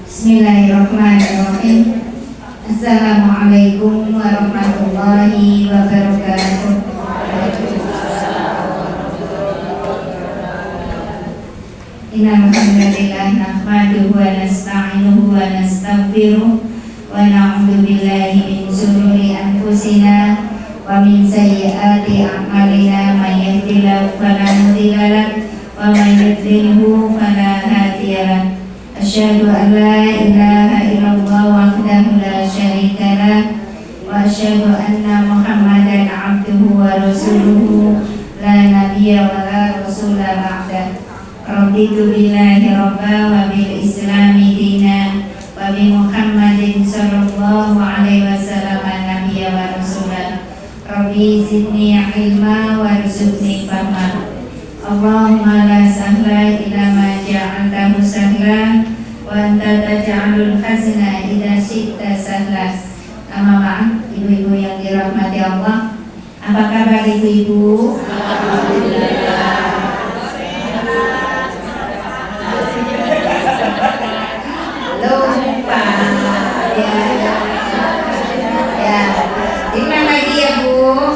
Bismillahirrahmanirrahim. Assalamualaikum warahmatullahi wabarakatuh. Innal hamdalillah nahmaduhu wa nasta'inuhu wa nastaghfiruh wa na'udzu billahi min shururi anfusina wa min sayyiati a'malina may yahdihillahu fala mudilla lahu wa may yudlilhu fala hadiya lahu. Asyhadu an la ilaha illallah wahdahu la syarika lah wa asyhadu anna Muhammadan abduhu wa rasuluhu la nabiyya wa la rasula ba'dah. Raditu billahi rabba wa bil islami dina wa bi Muhammadin sallallahu alaihi wasallam nabiyya wa rasula. Rabbi zidni ilma warzuqni fahma. Allahumma la sahla illa ma ja'altahu sahla wa anta taj'alul hazna idza syi'ta sahla. Amma ba'd, ibu-ibu yang dirahmati Allah, apa kabar ibu-ibu? Alhamdulillah. Lupa ya. Gimana lagi ya Bu?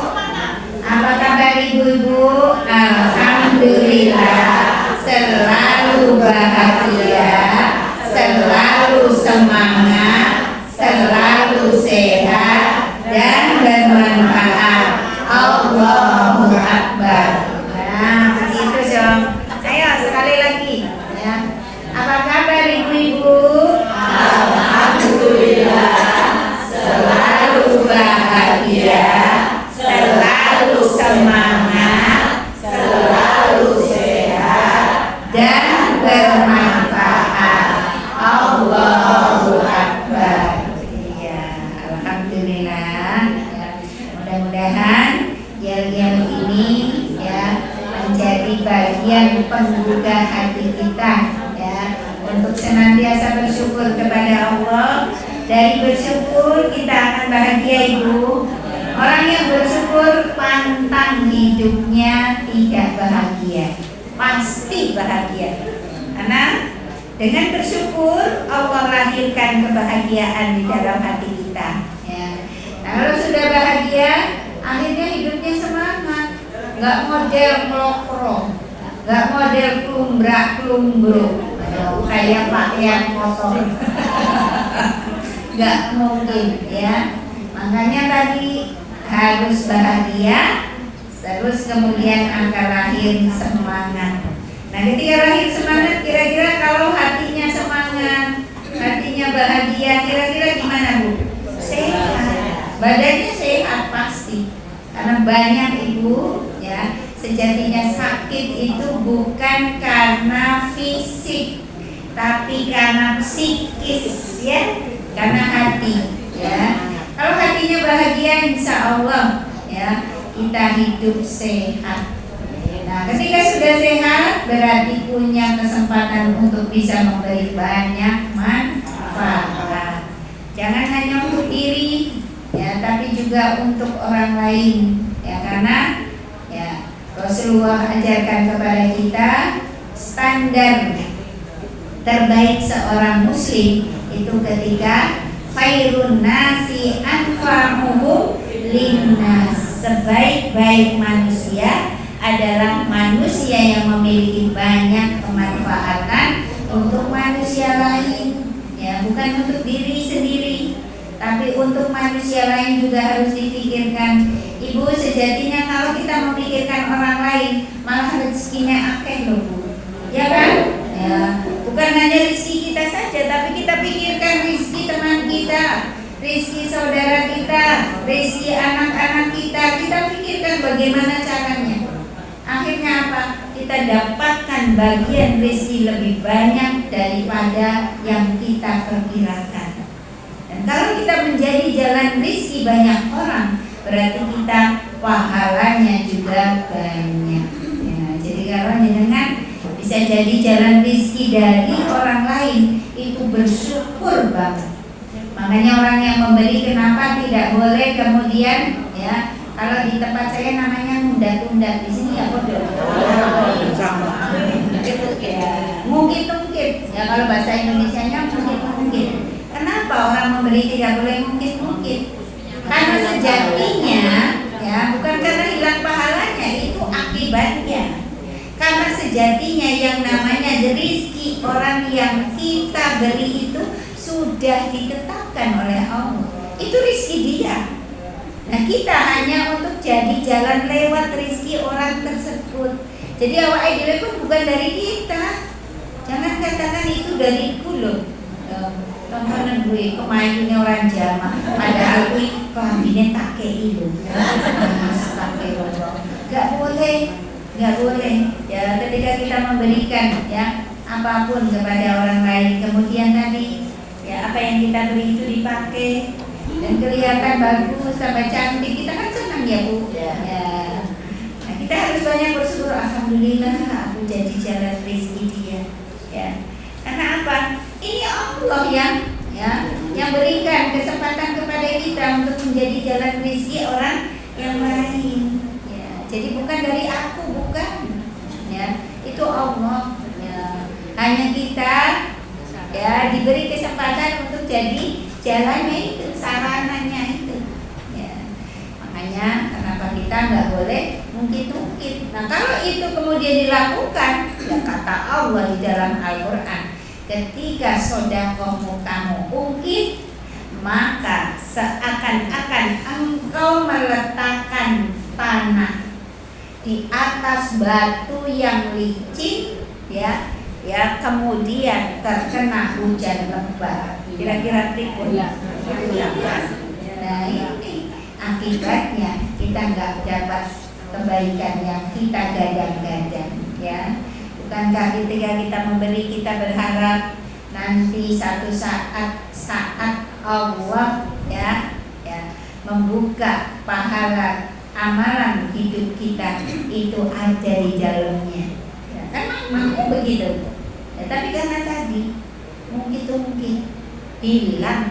Apa kabar ibu-ibu? Alhamdulillah, selalu bahagia, selalu semangat, selalu sehat dan bermanfaat. Allahu Akbar. Nah, begitu dong. Ayo sekali lagi ya. Apa kabar ibu-ibu? Alhamdulillah, selalu bahagia, selalu semangat, selalu sehat dan bermanfaat. Allahu Akbar. Iya, alhamdulillah. Mudah-mudahan yel-yel ini ya menjadi bagian penggugah hati kita ya, untuk senantiasa bersyukur kepada Allah. Dari bersyukur kita akan bahagia ibu. Orang yang bersyukur pantang hidupnya tidak bahagia, pasti bahagia. Karena dengan bersyukur Allah lahirkan kebahagiaan di dalam hati kita ya. Nah, kalau sudah bahagia, akhirnya hidupnya semangat, nggak model melokro, nggak model klumbrak-klumbro kayak pakaian kotor. Nggak mungkin ya. Makanya tadi harus bahagia, terus kemudian akan lahir semangat. Nah, ketika lahir semangat, kira-kira kalau hatinya semangat, hatinya bahagia, kira-kira gimana Bu? Sehat, badannya sehat pasti. Karena banyak ibu ya, sejatinya sakit itu bukan karena fisik, tapi karena psikis ya, karena hati ya. Kalau hatinya bahagia, insya Allah ya kita hidup sehat. Nah, ketika sudah sehat berarti punya kesempatan untuk bisa memberi banyak manfaat. Jangan hanya untuk diri ya, tapi juga untuk orang lain ya. Karena ya Rasulullah ajarkan kepada kita standar terbaik seorang muslim itu ketika khairun nasi anfa'uhum linnas. Sebaik-baik manusia adalah manusia yang memiliki banyak kemanfaatan untuk manusia lain ya, bukan untuk diri sendiri tapi untuk manusia lain juga harus dipikirkan. Ibu, sejatinya kalau kita memikirkan orang lain malah rezekinya akeh loh Bu, ya kan ya, bukan hanya rezeki kita saja tapi kita pikirkan rezeki teman kita, rezeki saudara kita, rezeki anak-anak kita. Kita pikirkan bagaimana caranya. Akhirnya apa? Kita dapatkan bagian rezeki lebih banyak daripada yang kita perkirakan. Dan kalau kita menjadi jalan rezeki banyak orang, berarti kita pahalanya juga banyak ya. Jadi kalau dengan bisa jadi jalan rezeki dari orang lain, itu bersyukur banget. Makanya orang yang memberi kenapa tidak boleh kemudian ya, kalau di tempat saya namanya nunda-tunda, di sini ya bodoh. Mungkin ya kalau bahasa Indonesianya mungkin orang memberi tidak boleh mungkin? Karena sejatinya ya bukan karena hilang pahalanya, itu akibatnya. Karena sejatinya yang namanya rezeki orang yang kita beri itu sudah ditetapkan oleh Allah. Itu rezeki dia. Nah kita hanya untuk jadi jalan lewat rezeki orang tersebut. Jadi awak ideal pun bukan dari kita. Jangan katakan itu dariku loh. Tontonan gue kemainnya orang Jawa, padahal gue kelambinya tak kei loh. Gak boleh. Ya ketika kita memberikan ya apapun kepada orang lain, kemudian tadi ya apa yang kita beri itu dipakai dan kelihatan bagus tambah cantik, kita kan senang ya Bu. Ya. Nah, kita harus banyak bersyukur, alhamdulillah aku jadi jalan rezeki dia. Ya. Karena apa? Ini Allah yang berikan kesempatan kepada kita untuk menjadi jalan rezeki orang yang lain. Ya. Jadi bukan dari aku, bukan. Ya, itu Allah. Ya. Hanya kita ya diberi kesempatan untuk jadi jalannya itu, sarananya itu. Ya. Makanya kenapa kita nggak boleh mungkin. Nah kalau itu kemudian dilakukan, ya kata Allah di dalam Al-Quran, ketika sedekahmu kamu ungkit, maka seakan-akan engkau meletakkan tanah di atas batu yang licin, ya kemudian terkena hujan lebat, kira-kira tripod. Nah ini akibatnya kita nggak dapat kebaikan yang kita gadang-gadang, ya. Bukankah ketika kita memberi kita berharap nanti satu saat Allah ya membuka pahala amalan hidup kita itu ada di dalamnya. Ya, kan mau begitu. Ya, tapi karena tadi mungkin hilang,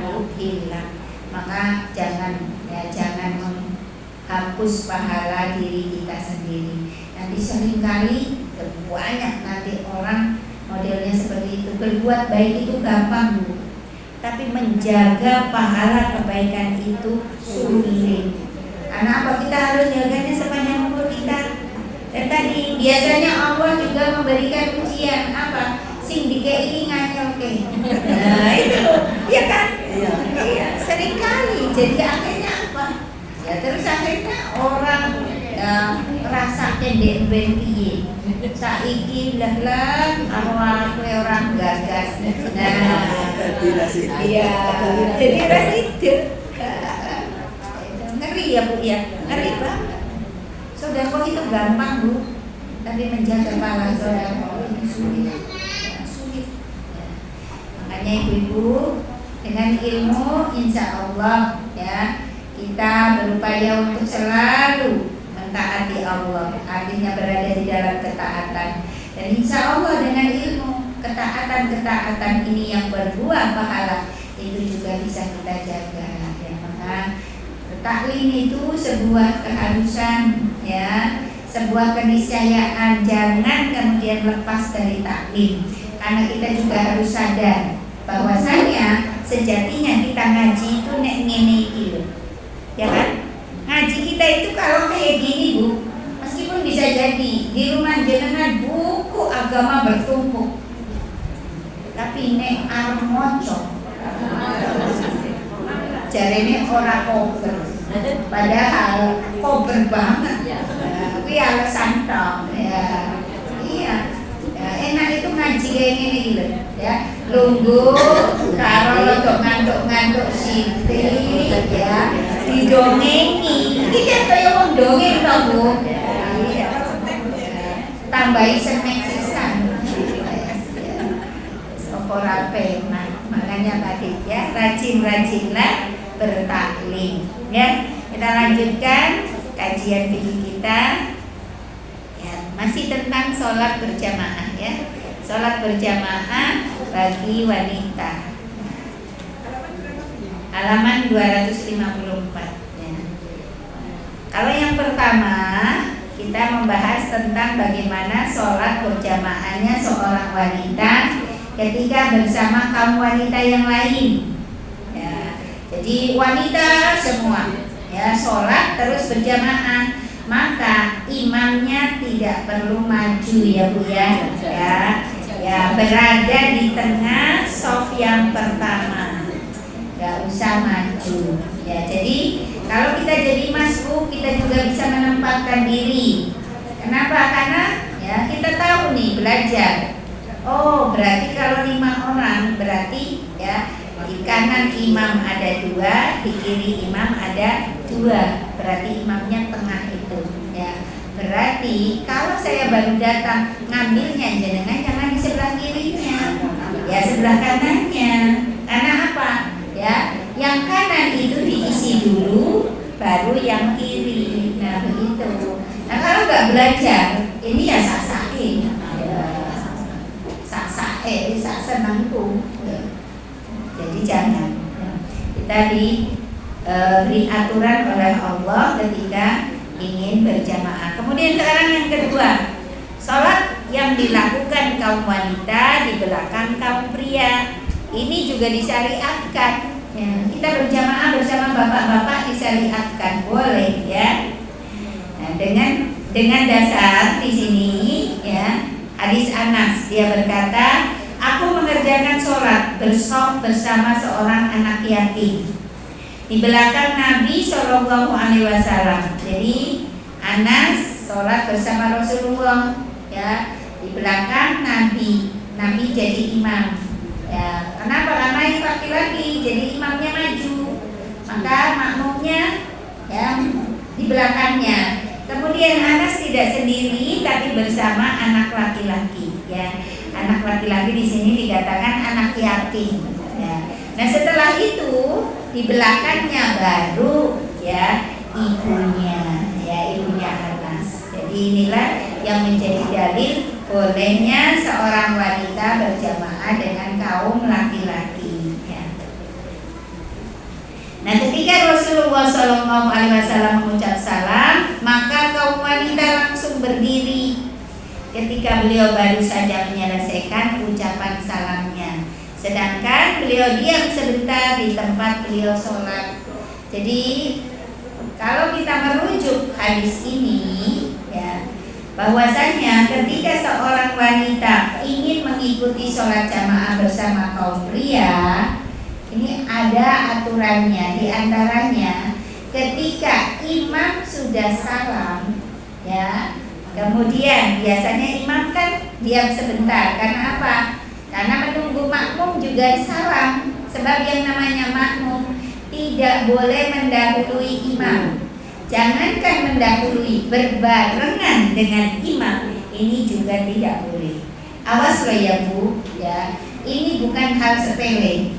maka jangan menghapus pahala diri kita sendiri. Nanti seringkali banyak nanti orang modelnya seperti itu. Berbuat baik itu gampang Bu, tapi menjaga pahala kebaikan itu sulit. Karena apa? Kita harus jaganya sepanjang umur kita. Dan tadi biasanya Allah juga memberikan ujian apa? Sing dikei nganyelke. Nah itu, ya kan? Iya, seringkali. Jadi akhirnya apa? Ya terus akhirnya orang rasa cendek piye. Saiki lah aku orang gagas. Nah, iya, jadi ras itu ngeri ya Bu ya, ngeri banget. Sedekah itu gampang Bu, tapi menjaga pahala sedekah itu sulit. Makanya ibu-ibu dengan ilmu insya Allah ya kita berupaya untuk selalu mentaati Allah, artinya berada di dalam ketaatan. Dan insya Allah dengan ilmu ketaatan ini yang berbuah pahala itu juga bisa kita jaga. Ya, maka taklim itu sebuah keharusan, ya, sebuah keniscayaan. Jangan kemudian lepas dari taklim, karena kita juga harus sadar bahwasanya sejatinya kita ngaji itu nek ngene iki lho. Ya kan? Ngaji kita itu kalau kayak gini Bu, meskipun bisa jadi di rumah jenengan buku agama bertumpuk, tapi nek arep maca jarene ora kober, padahal kober banget. Tapi alasan tok ya. Iya. Ya, enak itu ngaji kayak gini gitu ya. Lungguh karo rodok ngantuk-ngantuk sithik ya. Didongengi. Iki kan kaya wong dongeng to, Bu. Iya. Tambahi senek sisan. Ora penak. Makanya tadi ya, rajin-rajinlah bertaklim ya. Kita lanjutkan kajian fikih kita ya, masih tentang sholat berjamaah ya. Sholat berjamaah bagi wanita, halaman 254 ya. Kalau yang pertama kita membahas tentang bagaimana sholat berjamaahnya seorang wanita ketika bersama kaum wanita yang lain ya. Jadi wanita semua ya sholat terus berjamaah, maka imamnya tidak perlu maju ya Bu ya, ya berada di tengah shaf yang pertama, nggak usah maju ya. Jadi kalau kita jadi masbuk, kita juga bisa menempatkan diri. Kenapa? Karena ya kita tahu nih belajar. Oh berarti kalau 5 orang berarti ya di kanan imam ada 2, di kiri imam ada 2. Berarti imamnya tengah itu ya. Berarti kalau saya baru datang, ngambilnya jenengan jangan di sebelah kirinya, ya sebelah kanannya. Karena apa? Ya, yang kanan itu diisi dulu, baru yang kiri. Nah begitu. Nah kalau nggak belajar, ini ya sak-sae, sak senangku. Jadi jangan. Kita diberi aturan oleh Allah ketika ingin berjamaah. Kemudian sekarang yang kedua, sholat yang dilakukan kaum wanita di belakang kaum pria. Ini juga disyariatkan ya. Kita berjamaah bersama bapak-bapak disyariatkan, boleh ya. Nah, dengan dasar di sini ya, hadis Anas, dia berkata, aku mengerjakan sholat bersaf bersama seorang anak yatim di belakang Nabi Shallallahu Alaihi Wasallam. Jadi Anas sholat bersama Rasulullah ya, di belakang Nabi. Nabi jadi imam ya. Kenapa? Karena ini laki-laki, jadi imamnya maju, maka makmumnya ya di belakangnya. Kemudian Anas tidak sendiri, tapi bersama anak laki-laki ya. Anak laki-laki di sini dikatakan anak yatim ya. Nah setelah itu di belakangnya baru ya ibunya Anas. Jadi inilah yang menjadi dalil bolehnya seorang wanita berjamaah dengan kaum laki-laki ya. Nah ketika Rasulullah SAW mengucap salam, maka kaum wanita langsung berdiri ketika beliau baru saja menyelesaikan ucapan salamnya. Sedangkan beliau diam sebentar di tempat beliau sholat. Jadi kalau kita merujuk hadis ini ya, bahwasanya ketika seorang wanita ingin mengikuti sholat jamaah bersama kaum pria, ini ada aturannya. Di antaranya ketika imam sudah salam ya, kemudian biasanya imam kan diam sebentar. Karena apa? Karena menunggu makmum juga salam. Sebab yang namanya makmum tidak boleh mendahului imam. Jangankan mendahului, berbarengan dengan imam, ini juga tidak boleh. Awas loh ya Bu ya. Ini bukan hal sepele.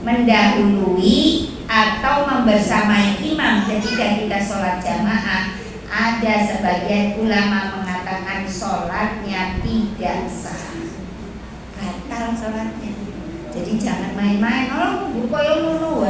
Mendahului atau membersamai imam ketika kita sholat jamaah, ada sebagian ulama mengatakan sholatnya tidak sah, batal sholatnya. Jadi jangan main-main. Oh, bukoyo lulu,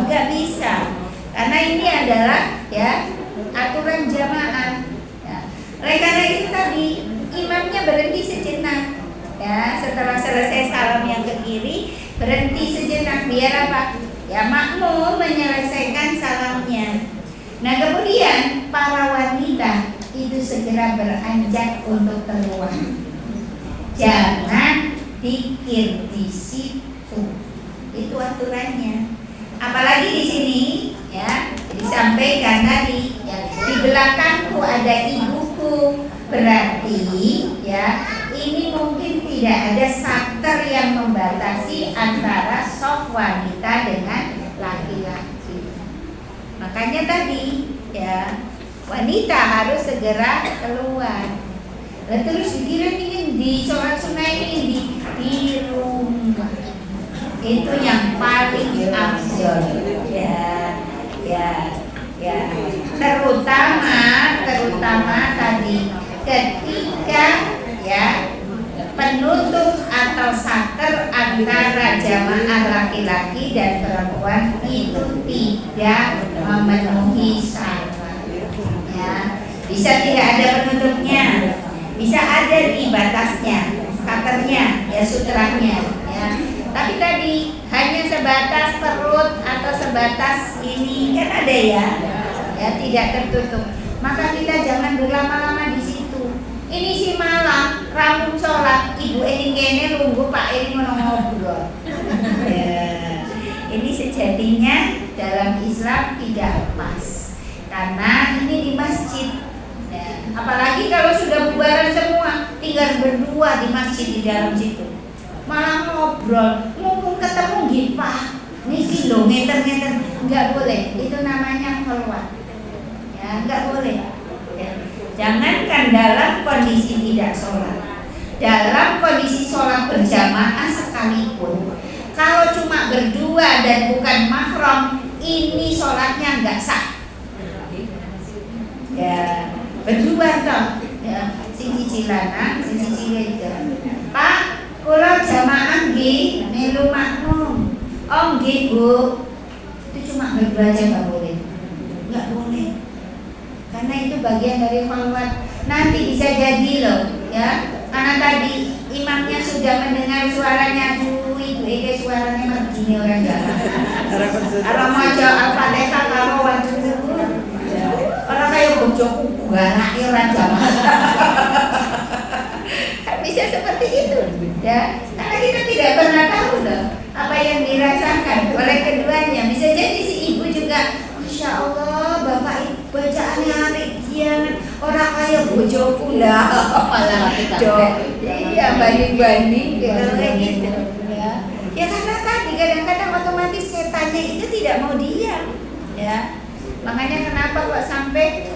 nggak bisa. Karena ini adalah ya aturan jamaah. Ya. Oleh karena itu tadi imamnya berhenti sejenak. Ya, setelah selesai salam yang ke kiri, berhenti sejenak biar apa? Ya makmum menyelesaikan salamnya. Nah kemudian para wanita itu segera beranjak untuk keluar. Jangan pikir di situ. Itu aturannya. Apalagi di sini ya disampaikan tadi ya, di belakangku ada ibuku, berarti ya ini mungkin tidak ada sater yang membatasi antara shaf wanita dengan laki-laki. Makanya tadi ya wanita harus segera keluar. Dan terus dikira ini di sholat sunnah ini di rumah. Itu yang paling afdol ya. Terutama tadi ketika ya penutup atau sater antara jamaah laki-laki dan perempuan itu tidak memenuhi syarat ya. Bisa tidak ada penutupnya, bisa ada di batasnya, saternya ya, sutranya ya. Tapi tadi hanya sebatas perut atau sebatas ini kan ada ya, tidak tertutup. Maka kita jangan berlama-lama di situ. Ini si malam rambut sholat, ibu ini kene nunggu Pak ini mau ngobrol. Ya. Ini sejatinya dalam Islam tidak pas, karena ini di masjid. Ya. Apalagi kalau sudah bubaran semua, tinggal berdua di masjid di dalam situ. Malah ngobrol, mumpung ketemu gitu Pak. Niki loh, ngeten-ngeten, nggak boleh. Itu namanya keluar. Ya, nggak boleh. Ya. Jangankan dalam kondisi tidak sholat, dalam kondisi sholat berjamaah sekalipun, kalau cuma berdua dan bukan mahram, ini sholatnya nggak sah. Ya, berdua toh, ya, sing cicilanan, sing cicile itu. Pak, kalau jamaah nggih melu makmum. Oh nggih Bu. Itu cuma berdua aja nggak boleh. Nggak boleh. Karena itu bagian dari khalwat. Nanti bisa jadi loh, ya. Karena tadi imamnya sudah mendengar suaranya, itu suaranya margine orang jalan. Arah maca Al-Fatihah karo wajib orang kayak bojoku banake ora jamaah. Bisa seperti itu, ya. Karena kita tidak pernah tahu loh apa yang dirasakan oleh keduanya. Bisa jadi si ibu juga, Masya Allah, bapak bacaannya aneh kian, orang kayak bojoku lah, malah iya banding-banding gitu kayak gitu, ya. Ya karena tadi kadang-kadang otomatis setannya itu tidak mau diam, ya. Makanya kenapa kok sampai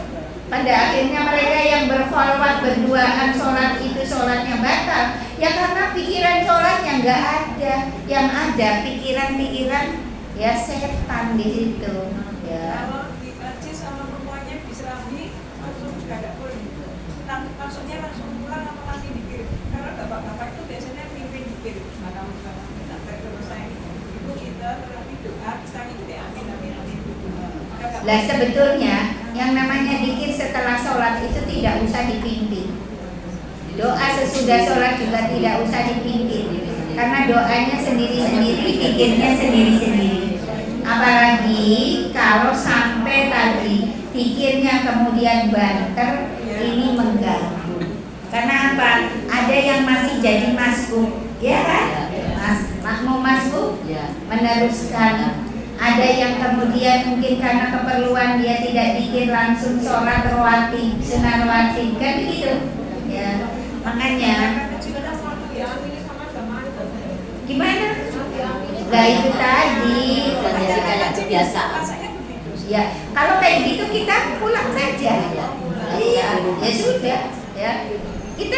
pada akhirnya mereka yang berkholwat berduaan sholat itu sholatnya batal, ya karena pikiran sholatnya nggak ada, yang ada pikiran-pikiran ya setan di situ. Ya. Kalau dikaji sama perempuannya diserabi langsung juga nggak boleh. Maksudnya langsung pulang apa nanti dikirim? Karena bapak-bapak itu biasanya pimpin dikirim. Makam-makam kita selesai itu kita terapi doa, sekarang itu amin amin amin. Lah sebetulnya yang namanya zikir setelah sholat itu tidak usah dipimpin. Doa sesudah sholat juga tidak usah dipimpin, karena doanya sendiri-sendiri, zikirnya sendiri-sendiri. Apalagi kalau sampai tadi zikirnya kemudian banter, ini mengganggu. Karena apa? Ada yang masih jadi masbuk, ya kan? Makmum masbuk meneruskan. Ada yang kemudian mungkin karena keperluan dia tidak zikir langsung sholat rawatib, sunnah rawatib, kan begitu? Ya, makanya gimana? Nah itu tadi. Jadi kayak biasa. Ya, kalau kayak gitu kita pulang saja. Iya, ya sudah. Ya, kita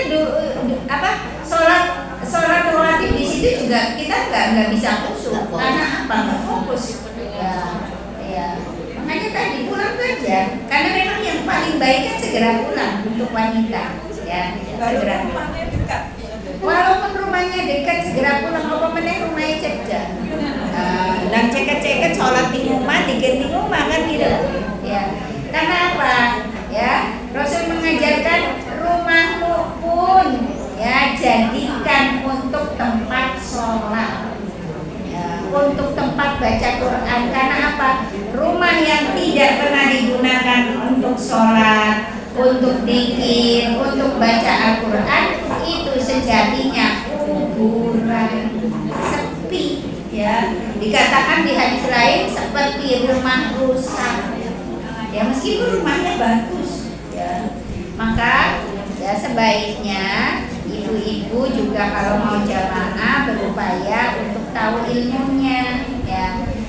sholat rawatib di situ juga kita nggak bisa khusyuk karena apa? Nggak fokus. Ya. Makanya tadi pulang saja. Karena memang yang paling baik kan segera pulang untuk wanita. Ya, segera. Walaupun rumahnya dekat segera pulang. Apa meneh rumahnya cekja. Dan ceket-ceket sholat di rumah, diganti rumah kan gitu. Ya. Karena apa? Ya, Rasul mengajarkan rumahmu pun ya jadikan untuk tempat sholat, ya, untuk tempat baca Quran. Karena apa? Rumah yang tidak pernah digunakan untuk sholat, untuk zikir, untuk baca Al-Quran, itu sejatinya kuburan, sepi. Ya, dikatakan di hadis lain seperti rumah rusak. Ya, meskipun rumahnya bagus, ya, maka ya sebaiknya ibu-ibu juga kalau mau jamaah berupaya untuk tahu ilmunya, ya.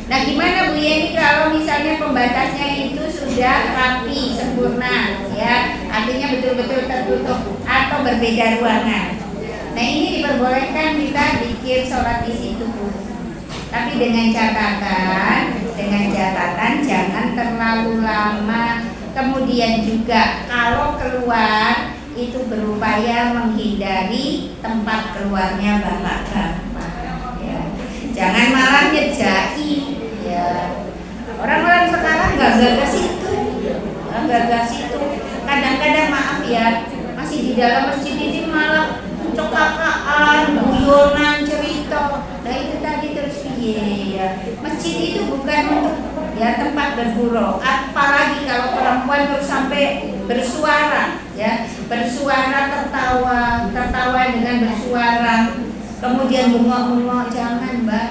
Nah, gimana Bu Yeni kalau misalnya pembatasnya itu sudah rapi, sempurna, ya, artinya betul-betul tertutup atau berbeda ruangan. Nah, ini diperbolehkan kita zikir sholat di situ, Bu. Tapi dengan catatan jangan terlalu lama. Kemudian juga kalau keluar itu berupaya menghindari tempat keluarnya bapak-bapak. Ya. Jangan malah nyejai. Ya. Orang-orang sekarang nggak gagas itu. Kadang-kadang maaf ya, masih di dalam masjid ini malah cekakaan, guyonan, cerita. Nah itu tadi terus Iya, masjid itu bukan untuk ya tempat bergurau. Apalagi kalau perempuan terus sampai bersuara, ya bersuara tertawa dengan bersuara, kemudian bengok-bengok, jangan Mbak.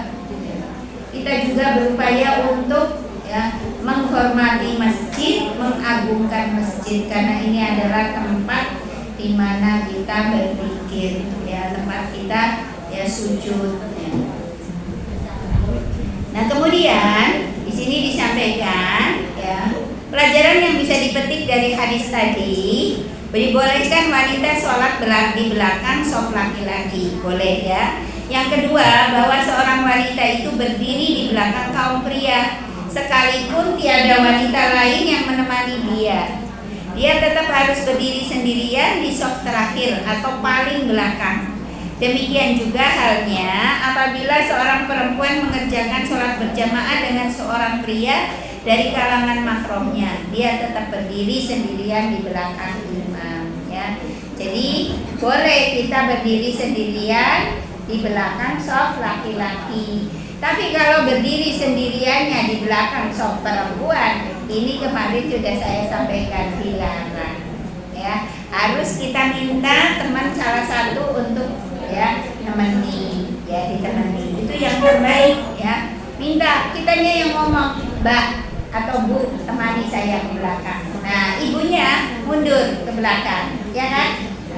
Kita juga berupaya untuk ya menghormati masjid, mengagungkan masjid karena ini adalah tempat di mana kita berzikir, ya tempat kita ya sujud. Ya. Nah kemudian di sini disampaikan ya pelajaran yang bisa dipetik dari hadis tadi, dibolehkan wanita sholat di belakang saf laki-laki, boleh ya. Yang kedua, bahwa seorang wanita itu berdiri di belakang kaum pria, sekalipun tiada wanita lain yang menemani dia. Dia tetap harus berdiri sendirian di saf terakhir atau paling belakang. Demikian juga halnya apabila seorang perempuan mengerjakan sholat berjamaah dengan seorang pria dari kalangan mahramnya, dia tetap berdiri sendirian di belakang imam. Ya. Jadi boleh kita berdiri sendirian di belakang saf laki-laki. Tapi kalau berdiri sendiriannya di belakang saf perempuan, ini kemarin sudah saya sampaikan dilarang. Ya, harus kita minta teman salah satu untuk ya nemeni, ya ditemani. Itu yang terbaik ya. Minta kitanya yang ngomong, Mbak atau Bu, temani saya ke belakang. Nah, ibunya mundur ke belakang, ya kan?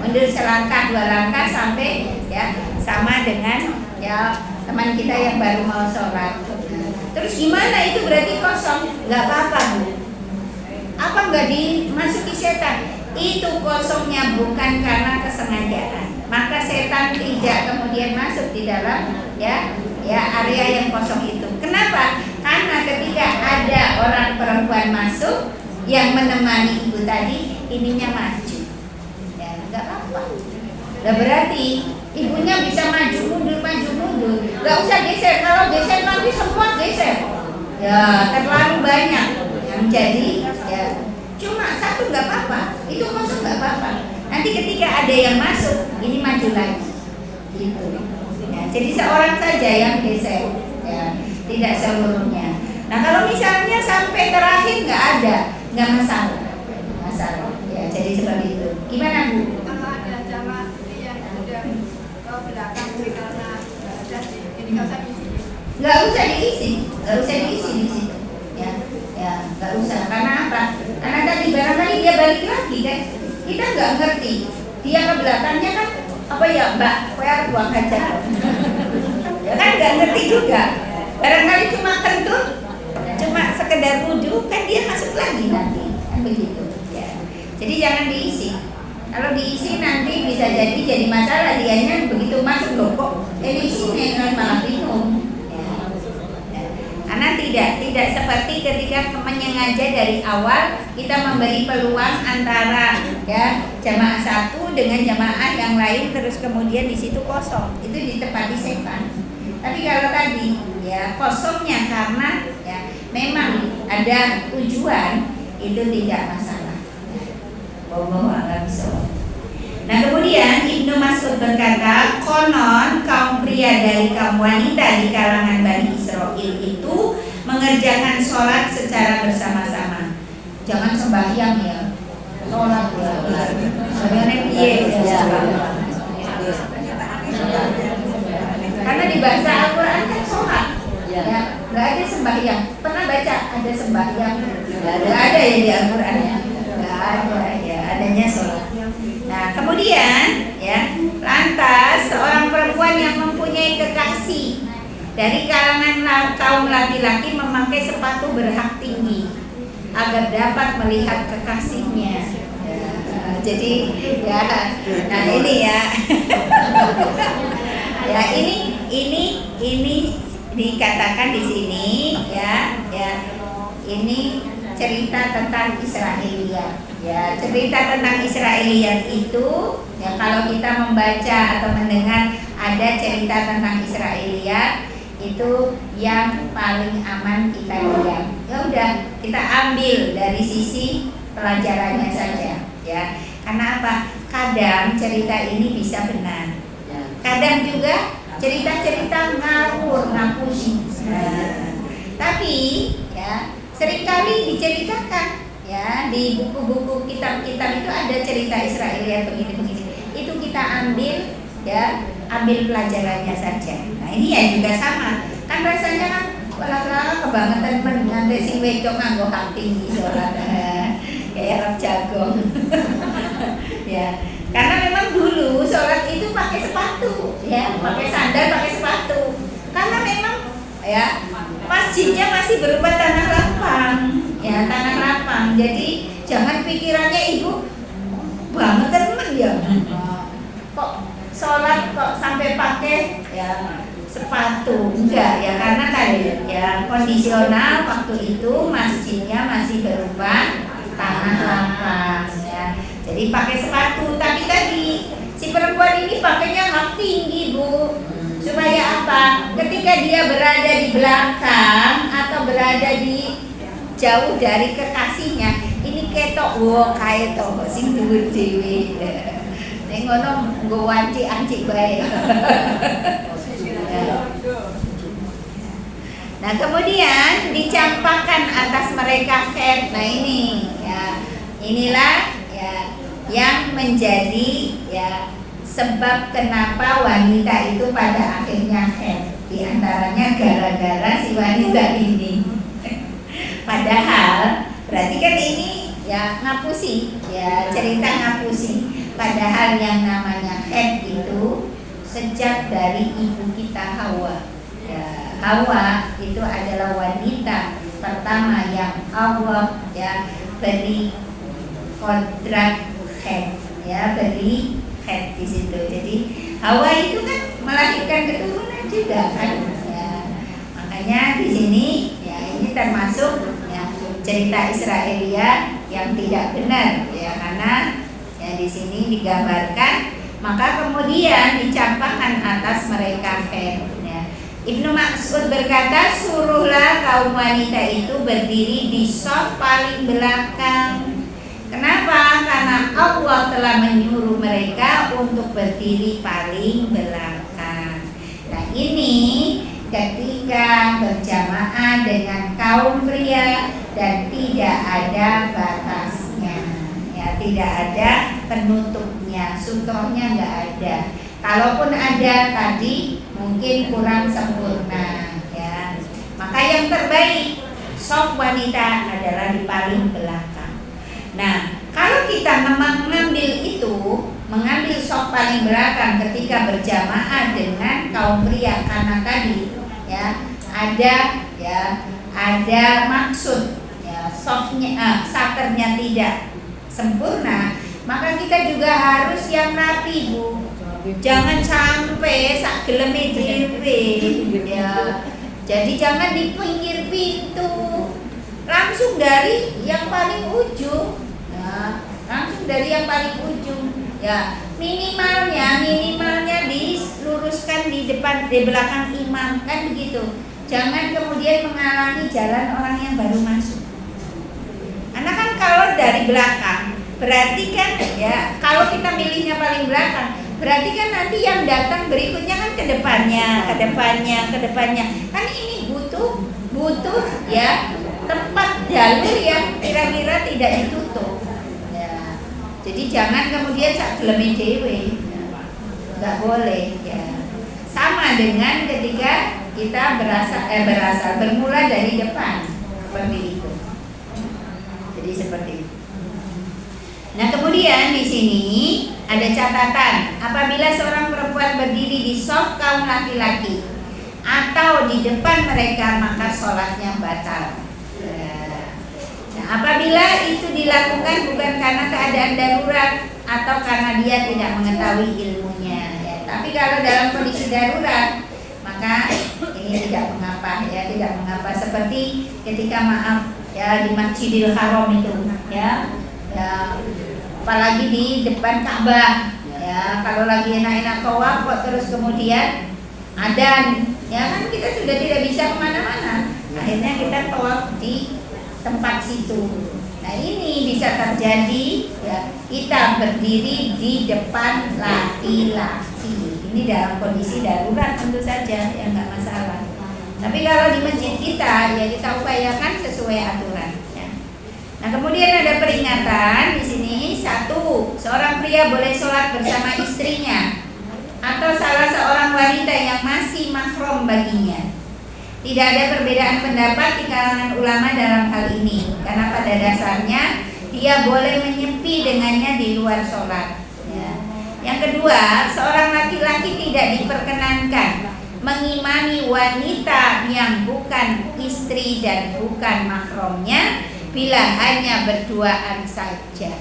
Mundur selangkah dua langkah sampai ya sama dengan ya teman kita yang baru mau sholat. Terus gimana itu berarti kosong? Nggak apa-apa Bu. Apa nggak dimasuki setan? Itu kosongnya bukan karena kesengajaan. Maka setan tidak kemudian masuk di dalam ya area yang kosong itu. Kenapa? Karena ketika ada orang perempuan masuk yang menemani ibu tadi, ininya maju. Ya, nggak apa-apa. Nah, berarti ibunya bisa maju mundur. Nggak usah geser. Kalau geser nanti semua geser. Ya, terlalu banyak yang jadi ya. Cuma satu nggak apa-apa. Itu kosong nggak apa-apa. Nanti ketika ada yang masuk, ini maju lagi. Gitu. Ya, jadi seorang saja yang geser. Ya, tidak seluruhnya. Nah, kalau misalnya sampai terakhir nggak ada, nggak masalah. Ya, jadi seperti itu. Gimana Bu? Kalau ada jamaah yang udah ke belakang karena ada ini nggak usah diisi. Nggak usah diisi di situ. Ya, nggak usah. Karena apa? Karena tadi barangkali dia balik lagi kan, kita nggak ngerti. Dia ke belakangnya kan, apa ya Mbak? Kowe buang aja. Ya kan nggak ngerti juga. Barangkali cuma kentut, cuma sekedar wudhu, kan dia masuk lagi nanti, kan begitu. Ya. Jadi jangan diisi. Kalau diisi nanti bisa jadi masalah, dianya begitu masuk loh kok diisinya malah bingung. Karena tidak seperti ketika menyengaja dari awal kita memberi peluang antara ya jamaah satu dengan jamaah yang lain, terus kemudian di situ kosong, itu ditepati setan. Tapi kalau tadi ya kosongnya karena ya memang ada tujuan, itu tidak masalah. Nah kemudian Ibnu Mas'ud berkata, konon kaum pria dari kaum wanita di kalangan Bani Israel itu mengerjakan sholat secara bersama-sama. Jangan sembahyang ya, sholat ya. Karena di bahasa Al-Quran kan sholat, ya nggak ada sembahyang. Pernah baca ada sembahyang? Nggak ada ya di Al-Quran ya. Nggak ada ya, adanya sholat. Nah kemudian ya lantas seorang perempuan yang mempunyai kekasih dari kalangan kaum laki-laki memakai sepatu berhak tinggi agar dapat melihat kekasihnya. Jadi ya, nah ini ya, ya ini dikatakan di sini ya ini cerita tentang Israiliyat. Ya, cerita tentang Israiliyat itu ya kalau kita membaca atau mendengar ada cerita tentang Israiliyat itu yang paling aman kita diam. Ya udah, kita ambil dari sisi pelajarannya saja ya. Karena apa? Kadang cerita ini bisa benar. Kadang juga cerita-cerita ngawur, ngapusi. Tapi ya seringkali diceritakan ya di buku-buku kitab-kitab itu ada cerita Israeliat begini-begini. Itu kita ambil ya, ambil pelajarannya saja. Nah ini ya juga sama. Kan rasanya kan walau kebangetan dengan sing wedok nganggo hak tinggi sholat kayak Arab jagong. Ya, karena memang dulu sholat itu pakai sepatu, ya, pakai sandal, pakai sepatu. Karena memang ya masjidnya masih berupa tanah lapang, ya tanah lapang. Jadi jangan pikirannya ibu banget temen ya. Kok sholat kok sampai pakai ya sepatu? Enggak ya, karena tadi ya kondisional waktu itu masjidnya masih berupa tanah lapang ya. Jadi pakai sepatu. Tapi tadi si perempuan ini pakainya hak tinggi Bu. Supaya apa? Ketika dia berada di belakang atau berada di jauh dari kekasihnya, ini ketok wo kae to sing dhuwur dhewe. Ning ngono nggo wanci-anci bae. Nah, kemudian dicampakkan atas mereka khen. Nah, ini ya. Inilah ya yang menjadi ya sebab kenapa wanita itu pada akhirnya khen. Di antaranya gara-gara si wanita ini. Padahal berarti kan ini ya ngapusi, ya cerita ngapusi. Padahal yang namanya khen itu sejak dari ibu kita Hawa. Ya, Hawa itu adalah wanita pertama yang Allah ya beri kontrak khen, ya beri khen di situ. Jadi Hawa itu kan melahirkan keturunan juga kan. Ya, makanya di sini ya ini termasuk ya cerita Israelia yang tidak benar ya, karena ya di sini digambarkan maka kemudian dicampakkan atas mereka khen. Ya. Ibnu Mas'ud berkata, suruhlah kaum wanita itu berdiri di shaf paling belakang. Kenapa? Karena Allah telah menyuruh mereka untuk berdiri paling belakang. Nah ini ketika berjamaah dengan kaum pria dan tidak ada batasnya, ya tidak ada penutupnya, sutrohnya nggak ada. Kalaupun ada tadi mungkin kurang sempurna, ya. Maka yang terbaik shaf wanita adalah di paling belakang. Nah, kalau kita memang mengambil shaf paling belakang ketika berjamaah dengan kaum pria, karena tadi ya ada maksud ya shafnya saternya tidak sempurna, maka kita juga harus yang rapi Bu. Jangan sampai sak geleme dhewe ya. Jadi jangan di pinggir pintu, langsung dari yang paling ujung ya, langsung dari yang paling ujung ya. Minimalnya diluruskan di depan, di belakang imam kan begitu. Jangan kemudian menghalangi jalan orang yang baru masuk. Karena kan kalau dari belakang berarti kan ya, kalau kita milihnya paling belakang berarti kan nanti yang datang berikutnya kan ke depannya. Kan ini butuh ya tempat jalur yang kira-kira tidak ditutup. Ya. Jadi jangan kemudian sak geleme dhewe. Enggak boleh ya. Sama dengan ketika kita berasal bermula dari depan seperti itu. Jadi seperti itu. Nah, kemudian di sini ada catatan, apabila seorang perempuan berdiri di shaf kaum laki-laki atau di depan mereka maka sholatnya batal. Nah, apabila itu dilakukan bukan karena keadaan darurat atau karena dia tidak mengetahui ilmunya, ya. Tapi kalau dalam kondisi darurat maka ini tidak mengapa ya, tidak mengapa. Seperti ketika ya di Masjidil Haram itu ya apalagi di depan Ka'bah ya, kalau lagi enak-enak tawaf kok terus kemudian adzan ya kan, kita sudah tidak bisa kemana-mana, akhirnya kita tawaf di tempat situ. Nah ini bisa terjadi ya, kita berdiri di depan laki-laki Ini dalam kondisi darurat tentu saja, ya nggak masalah. Tapi kalau di masjid kita, ya kita upayakan sesuai aturan. Ya. Nah kemudian ada peringatan di sini. Satu, seorang pria boleh sholat bersama istrinya atau salah seorang wanita yang masih mahram baginya. Tidak ada perbedaan pendapat di kalangan ulama dalam hal ini, karena pada dasarnya dia boleh menyepi dengannya di luar sholat. Ya. Yang kedua, seorang laki-laki tidak diperkenankan mengimami wanita yang bukan istri dan bukan mahramnya bila hanya berduaan saja.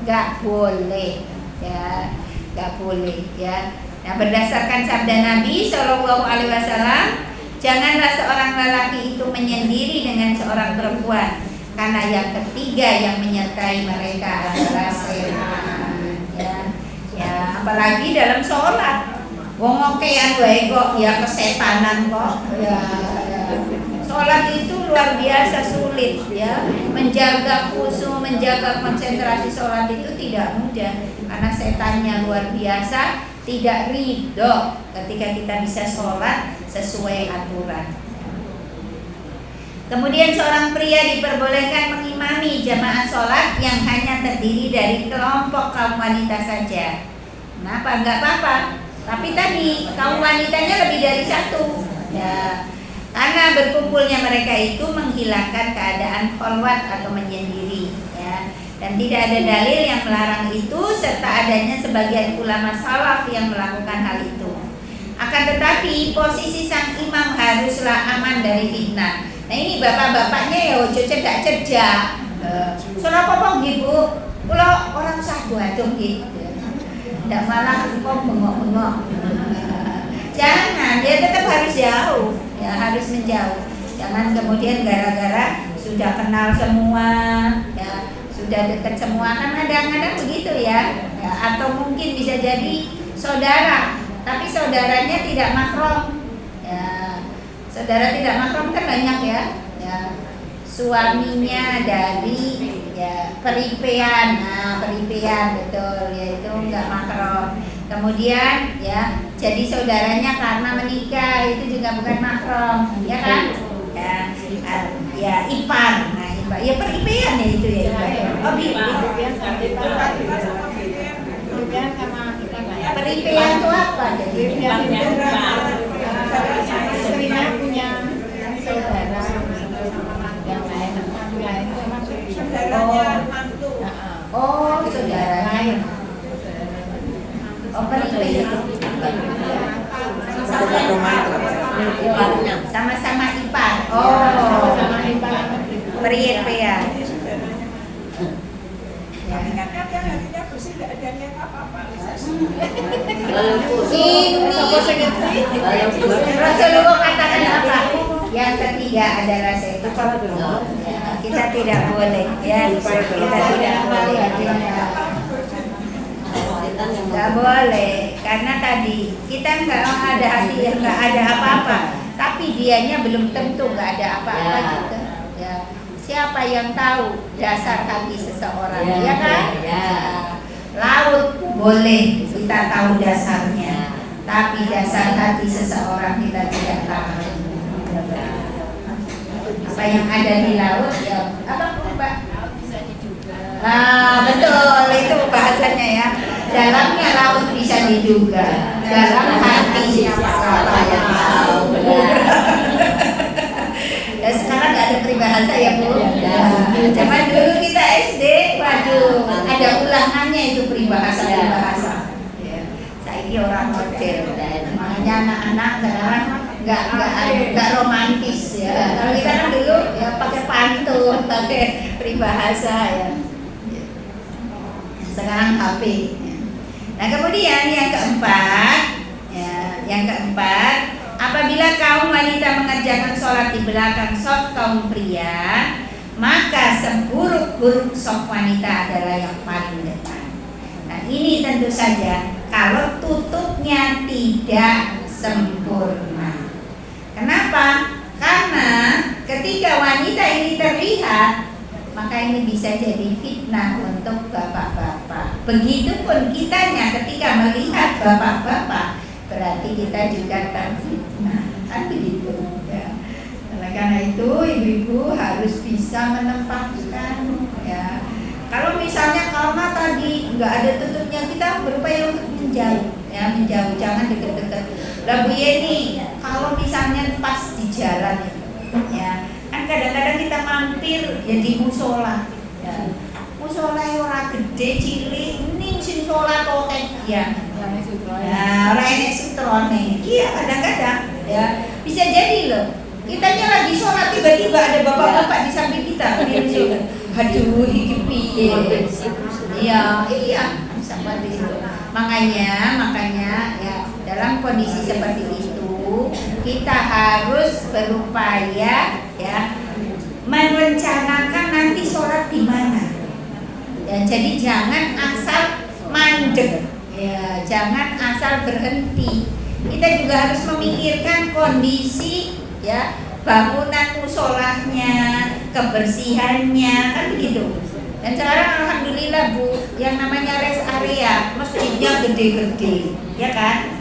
Gak boleh, ya, gak boleh, ya. Nah, berdasarkan sabda Nabi Shallallahu Alaihi Wasallam, janganlah seorang lelaki itu menyendiri dengan seorang perempuan, karena yang ketiga yang menyertai mereka adalah setan. Ya, apalagi dalam sholat. Wong okean wae kok ya kesetanan kok. Ya. Sholat itu luar biasa sulit ya. Menjaga khusyuk, menjaga konsentrasi sholat itu tidak mudah karena setannya luar biasa, tidak ridho ketika kita bisa sholat sesuai aturan. Kemudian seorang pria diperbolehkan mengimami jamaah sholat yang hanya terdiri dari kelompok kaum wanita saja. Kenapa? Enggak apa-apa. Tapi tadi kaum wanitanya lebih dari satu. Ya, karena berkumpulnya mereka itu menghilangkan keadaan khalwat atau menyendiri. Ya, dan tidak ada dalil yang melarang itu, serta adanya sebagian ulama salaf yang melakukan hal itu. Akan tetapi posisi sang imam haruslah aman dari fitnah. Nah ini bapak-bapaknya ya ojo cedak-cedak. Soalnya apa gitu? Kalau orang satu aja gitu. Tidak malah kok bengok-bengok. Jangan, dia tetap harus jauh, ya harus menjauh. Jangan kemudian gara-gara sudah kenal semua, ya sudah dekat semua, kan kadang-kadang begitu ya. Atau mungkin bisa jadi saudara, tapi saudaranya tidak mahram. Ya, saudara tidak mahram kan banyak ya. Ya, suaminya dari ya peripean, nah peripean betul, yaitu enggak mahram. Kemudian ya jadi saudaranya karena menikah, itu juga bukan mahram, ya kan? Ya ipar, nah ipar, ya peripean ya itu ya. Oh peripean itu apa jadi? Istrinya punya saudara yang lain. Saudaranya mantu. Oh, saudaranya. Oh, peripean. Sama-sama ipar. Oh, peripean. Ingatkan yang hatinya bersih, tidak ada niat apa-apa. Rasulullah katakan apa? Yang ketiga adalah setan. Kita tidak boleh, ya. Kita tidak boleh. Nggak boleh, karena tadi kita nggak ada hati yang nggak ada apa-apa, tapi dianya belum tentu nggak ada apa-apa juga. Ya. Siapa yang tahu dasar hati seseorang, ya kan? Ya. Laut boleh kita tahu dasarnya, tapi dasar hati seseorang kita tidak tahu. Apa yang ada di laut ya apa Pak? Ah betul, itu bahasanya ya. Dalamnya laut bisa diduga, dalam hati siapa yang tahu. Ya sekarang nggak ada peribahasa ya Bu. Zaman dulu kita SD, waduh, ada ulangannya itu peribahasa. Saya ini orang model, makanya anak-anak sekarang nggak romantis ya. Kalau kita kan dulu ya pakai pantun, pakai peribahasa ya. Sekarang HP. Nah kemudian yang keempat, apabila kaum wanita mengerjakan sholat di belakang shaf kaum pria, maka seburuk-buruk shaf wanita adalah yang paling depan. Nah ini tentu saja kalau tutupnya tidak sempurna. Kenapa? Karena ketika wanita ini terlihat, maka ini bisa jadi fitnah untuk bapak-bapak. Begitupun kitanya ketika melihat bapak-bapak, berarti kita juga terfitnah, kan begitu ya. Oleh karena itu ibu-ibu harus bisa menempatkan ya. Kalau misalnya karena tadi nggak ada tutupnya, kita berupaya untuk menjauh ya, menjauh, jangan deket-deket. Lah Bu Yeni, kalau misalnya pas di jalan ya, kan kadang-kadang kita mampir ya di musola ya. Musola ora gede cilik, ning sing sholat kok ya. Nah, ora enek sutrone. Iya kadang-kadang ya. Bisa jadi loh. Kitanya lagi sholat tiba-tiba ada bapak-bapak di samping kita. Aduh, iki piye? Iya, sampai di situ. Makanya ya dalam kondisi seperti itu kita harus berupaya ya merencanakan nanti sholat di mana. Ya, jadi jangan asal mandek, ya, jangan asal berhenti. Kita juga harus memikirkan kondisi ya bangunan musolahnya, kebersihannya, kan begitu. Dan sekarang alhamdulillah Bu, yang namanya rest area, masjidnya gede-gede, ya kan?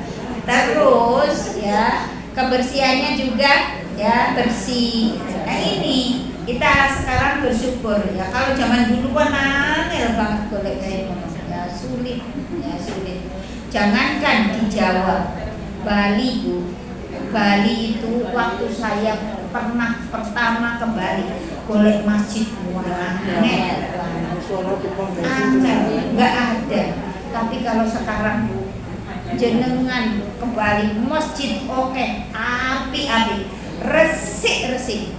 Terus ya kebersihannya juga ya bersih. Nah ini kita sekarang bersyukur ya. Kalau zaman dulu kan angel banget golek kayak ya sulit. Jangankan di Jawa, Bali Bu. Bali itu waktu saya pernah pertama ke Bali golek masjid angel, nggak ada. Tapi kalau sekarang Bu, jenengan ke Bali masjid oke, api-api, resik.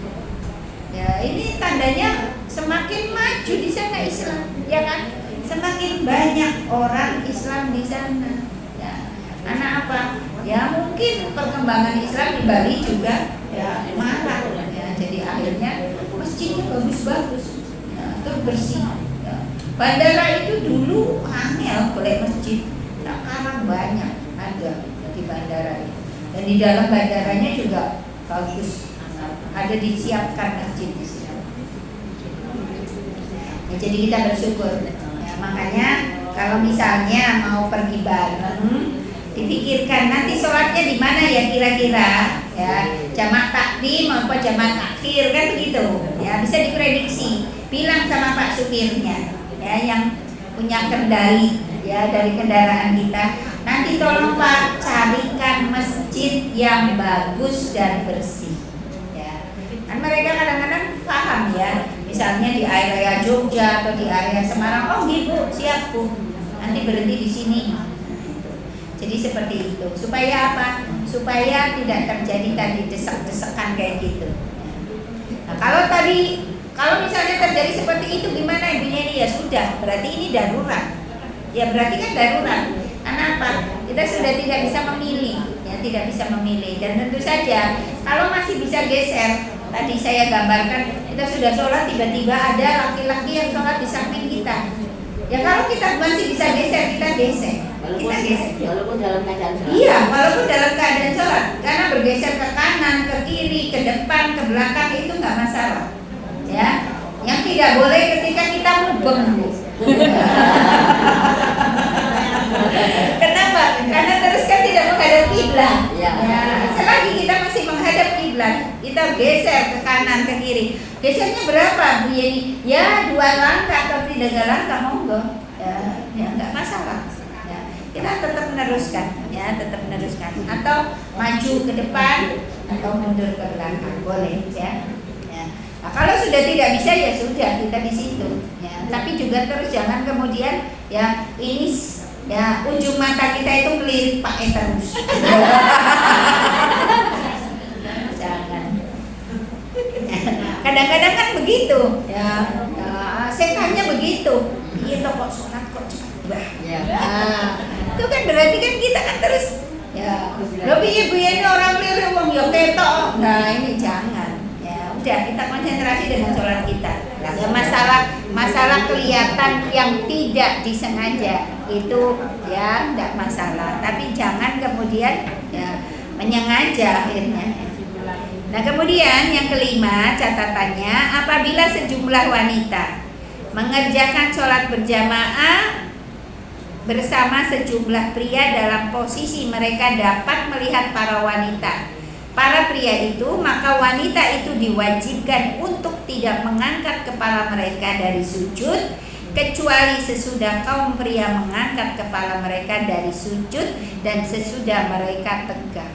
Ya, ini tandanya semakin maju di sana Islam, ya kan? Semakin banyak orang Islam di sana. Ya. Karena apa? Ya mungkin perkembangan Islam di Bali juga ya marah. Ya, jadi akhirnya masjidnya bagus-bagus, ya, terus bersih. Ya. Bandara itu dulu angel boleh masjid, sekarang banyak ada di bandara itu. Dan di dalam bandaranya juga bagus. Ada disiapkan masjid di sini. Ya, jadi kita bersyukur. Ya, makanya kalau misalnya mau pergi bareng, dipikirkan nanti sholatnya di mana ya kira-kira. Ya, jamak takdim apa jamak akhir kan begitu. Ya, bisa diprediksi. Bilang sama Pak supirnya, ya yang punya kendali ya dari kendaraan kita. Nanti tolong Pak carikan masjid yang bagus dan bersih. Kan mereka kadang-kadang paham ya, misalnya di area Jogja atau di area Semarang, oh gitu, siap Bu, nanti berhenti di sini. Jadi seperti itu, supaya apa? Supaya tidak terjadi tadi desek-desekan kayak gitu. Nah kalau misalnya terjadi seperti itu gimana ibunya ini? Ya sudah, berarti ini darurat. Ya berarti kan darurat. Karena apa? Kita sudah tidak bisa memilih, ya tidak bisa memilih. Dan tentu saja kalau masih bisa geser. Tadi saya gambarkan kita sudah sholat tiba-tiba ada laki-laki yang sholat di samping kita. Ya kalau kita masih bisa geser, kita geser. Walaupun dalam keadaan sholat. Iya, walaupun dalam keadaan sholat. Karena bergeser ke kanan, ke kiri, ke depan, ke belakang itu nggak masalah. Ya, yang tidak boleh ketika kita mubeng. Kenapa? Karena terus kan tidak menghadap kiblat. Ya, selagi kita masih menghadap kiblat, kita geser ke kanan ke kiri. Gesernya berapa Bu Yeni? Ya 2 langkah atau 3 langkah monggo. Ya nggak masalah. Ya, kita tetap meneruskan, ya tetap meneruskan. Atau maju ke depan atau mundur ke belakang boleh ya. Nah, kalau sudah tidak bisa ya sudah kita di situ. Ya, tapi juga terus jangan kemudian ya ini ya ujung mata kita itu melirik pakai terus. Jangan. Kadang-kadang kan begitu ya, setannya begitu. Iya toh kok sholat kok cepat banget. Ya. Itu kan berarti kan kita kan terus ya. Lebih ibu ini orang keliru wong ya ketok. Nah ini jangan. Udah kita konsentrasi dengan sholat kita. Ya, masalah kelihatan yang tidak disengaja itu ya tidak masalah. Tapi jangan kemudian ya menyengaja akhirnya. Nah kemudian yang kelima catatannya, apabila sejumlah wanita mengerjakan sholat berjamaah bersama sejumlah pria dalam posisi mereka dapat melihat para wanita. Para pria itu, maka wanita itu diwajibkan untuk tidak mengangkat kepala mereka dari sujud, kecuali sesudah kaum pria mengangkat kepala mereka dari sujud dan sesudah mereka tegak.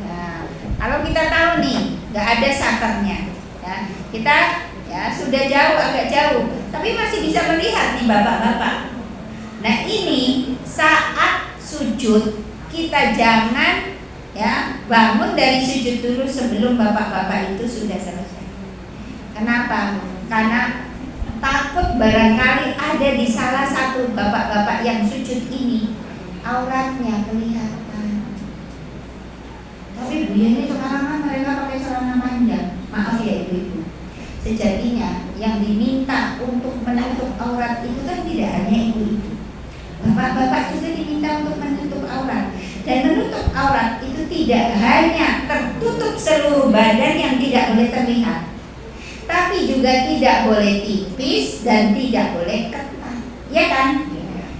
Nah, kalau kita tahu nih, nggak ada satarnya, ya, kita ya sudah jauh, agak jauh, tapi masih bisa melihat nih bapak-bapak. Nah ini saat sujud kita jangan ya bangun dari sujud dulu sebelum bapak-bapak itu sudah selesai. Kenapa? Karena takut barangkali ada di salah satu bapak-bapak yang sujud ini auratnya kelihatan. Tapi Bu ini sekarang kan mereka pakai celana panjang. Maaf ya ibu-ibu. Sejatinya yang diminta untuk menutup aurat itu kan tidak hanya ibu-ibu. Bapak-bapak juga diminta untuk menutup aurat. Dan menutup aurat itu tidak hanya tertutup seluruh badan yang tidak boleh terlihat, tapi juga tidak boleh tipis dan tidak boleh ketat, ya kan?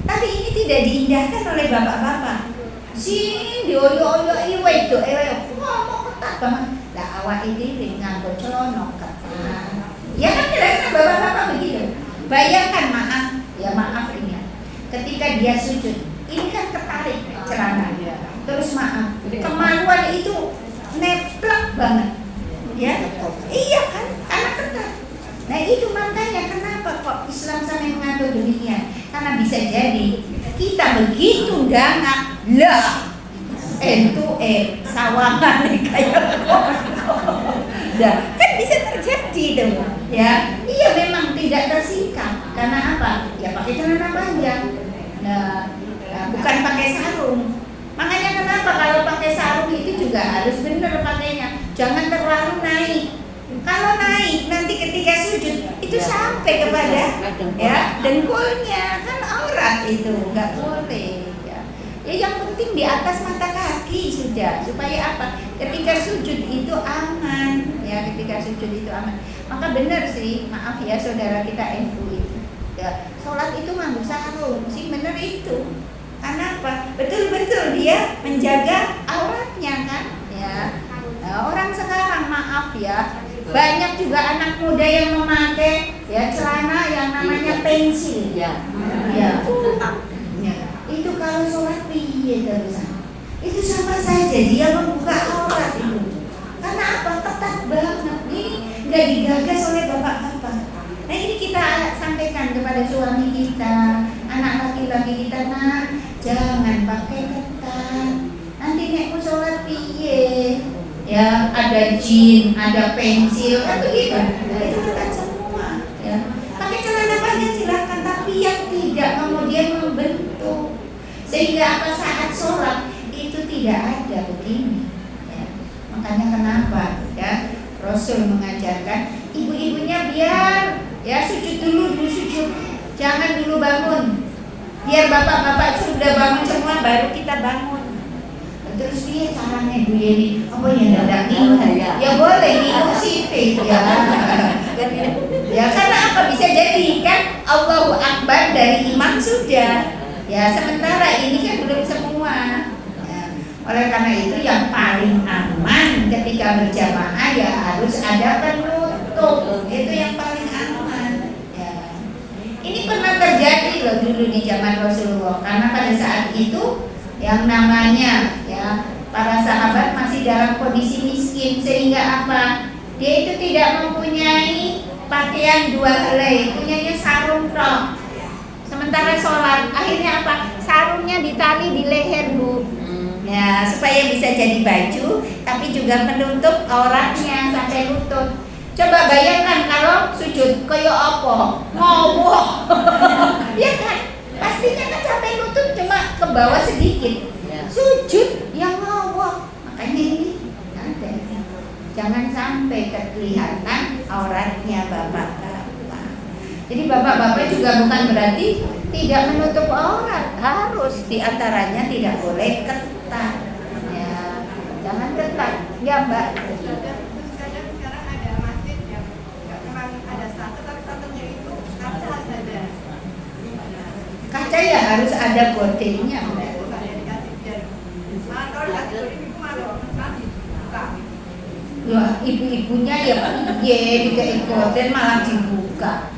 Tapi ini tidak diindahkan oleh bapak-bapak. Sing dioyo-oyo iwe itu, ngomong ketat banget. Lah awak ini nganggo celana ketat. Ya kan kira-kira bapak-bapak begitu. Bayangkan maaf ini. Ketika dia sujud, ini kan ketarik celana. Terus maaf, kemaluan itu neplek banget. Ya, iya kan, karena ketat. Nah itu makanya kenapa kok Islam sampai mengatur demikian? Karena bisa jadi kita begitu dangak lah, sawangan kayak kan bisa terjadi dong. Ya, iya memang tidak tersingkap. Karena apa? Ya pakai celana panjang. Nah, bukan pakai sarung. Makanya kenapa kalau pakai sarung itu juga harus benar pakainya. Jangan terlalu naik. Kalau naik nanti ketika sujud itu sampai kepada ya dengkulnya, kan aurat itu nggak boleh. Ya yang penting di atas mata kaki sudah, supaya apa? Ketika sujud itu aman. Ya ketika sujud itu aman. Maka benar sih, maaf ya saudara kita NU itu. Ya, sholat itu nganggo sarung sih, benar itu. Karena apa? Betul-betul dia menjaga auratnya kan? Ya. Nah, orang sekarang maaf ya, banyak juga anak muda yang memakai ya celana yang namanya pensil. Ya. Ya. Itu kalau sholat piye terusan? Itu sama saja dia membuka aurat itu. Karena apa? Ketat banget. Ini nggak digagas oleh bapak-bapak. Nah ini kita sampaikan kepada suami kita, anak laki-laki kita, nah jangan pakai ketat. Nanti nek mau sholat piye? Ya ada jin, ada pensil, kan begitu. Itu ketat semua. Ya. Pakai celana panjang silakan, tapi yang tidak kemudian membentuk. Sehingga apa saat sholat itu tidak ada begini. Ya. Makanya kenapa? Ya Rasul mengajarkan ibu-ibunya biar ya sujud dulu sujud, jangan dulu bangun. Biar bapak-bapak sudah bangun semua baru kita bangun. Terus dia caranya Bu Yeni, apa ya dadak minum? Ya boleh minum sithik ya. Ya karena apa bisa jadi kan Allahu Akbar dari imam sudah. Ya sementara ini kan belum semua. Ya, oleh karena itu yang paling aman ketika berjamaah ya harus ada penutup. Itu yang paling aman. Ya. Ini pernah terjadi loh dulu di zaman Rasulullah, karena pada saat itu yang namanya ya para sahabat masih dalam kondisi miskin, sehingga apa? Dia itu tidak mempunyai pakaian dua helai, punyanya sarung tok. Sementara sholat, akhirnya apa? Sarungnya ditali di leher Bu. Ya supaya bisa jadi baju, tapi juga menutup auratnya sampai lutut. Coba bayangkan kalau sujud kayak apa? Ngowok. Ya kan? Pastinya kan sampai lutut cuma ke bawah sedikit. Sujud yang ngowok. Makanya ini ada. Jangan sampai kelihatan auratnya bapak-bapak. Jadi bapak-bapak juga bukan berarti tidak menutup aurat. Harus diantaranya tidak boleh ketat. Ya, jangan ketat. Ya Mbak. Kadang sekarang ada masjid yang nggak memang ada satu, tapi satunya itu kaca saja. Kaca ya harus ada bordelnya. Ya ibu-ibunya ya diikut malah dibuka.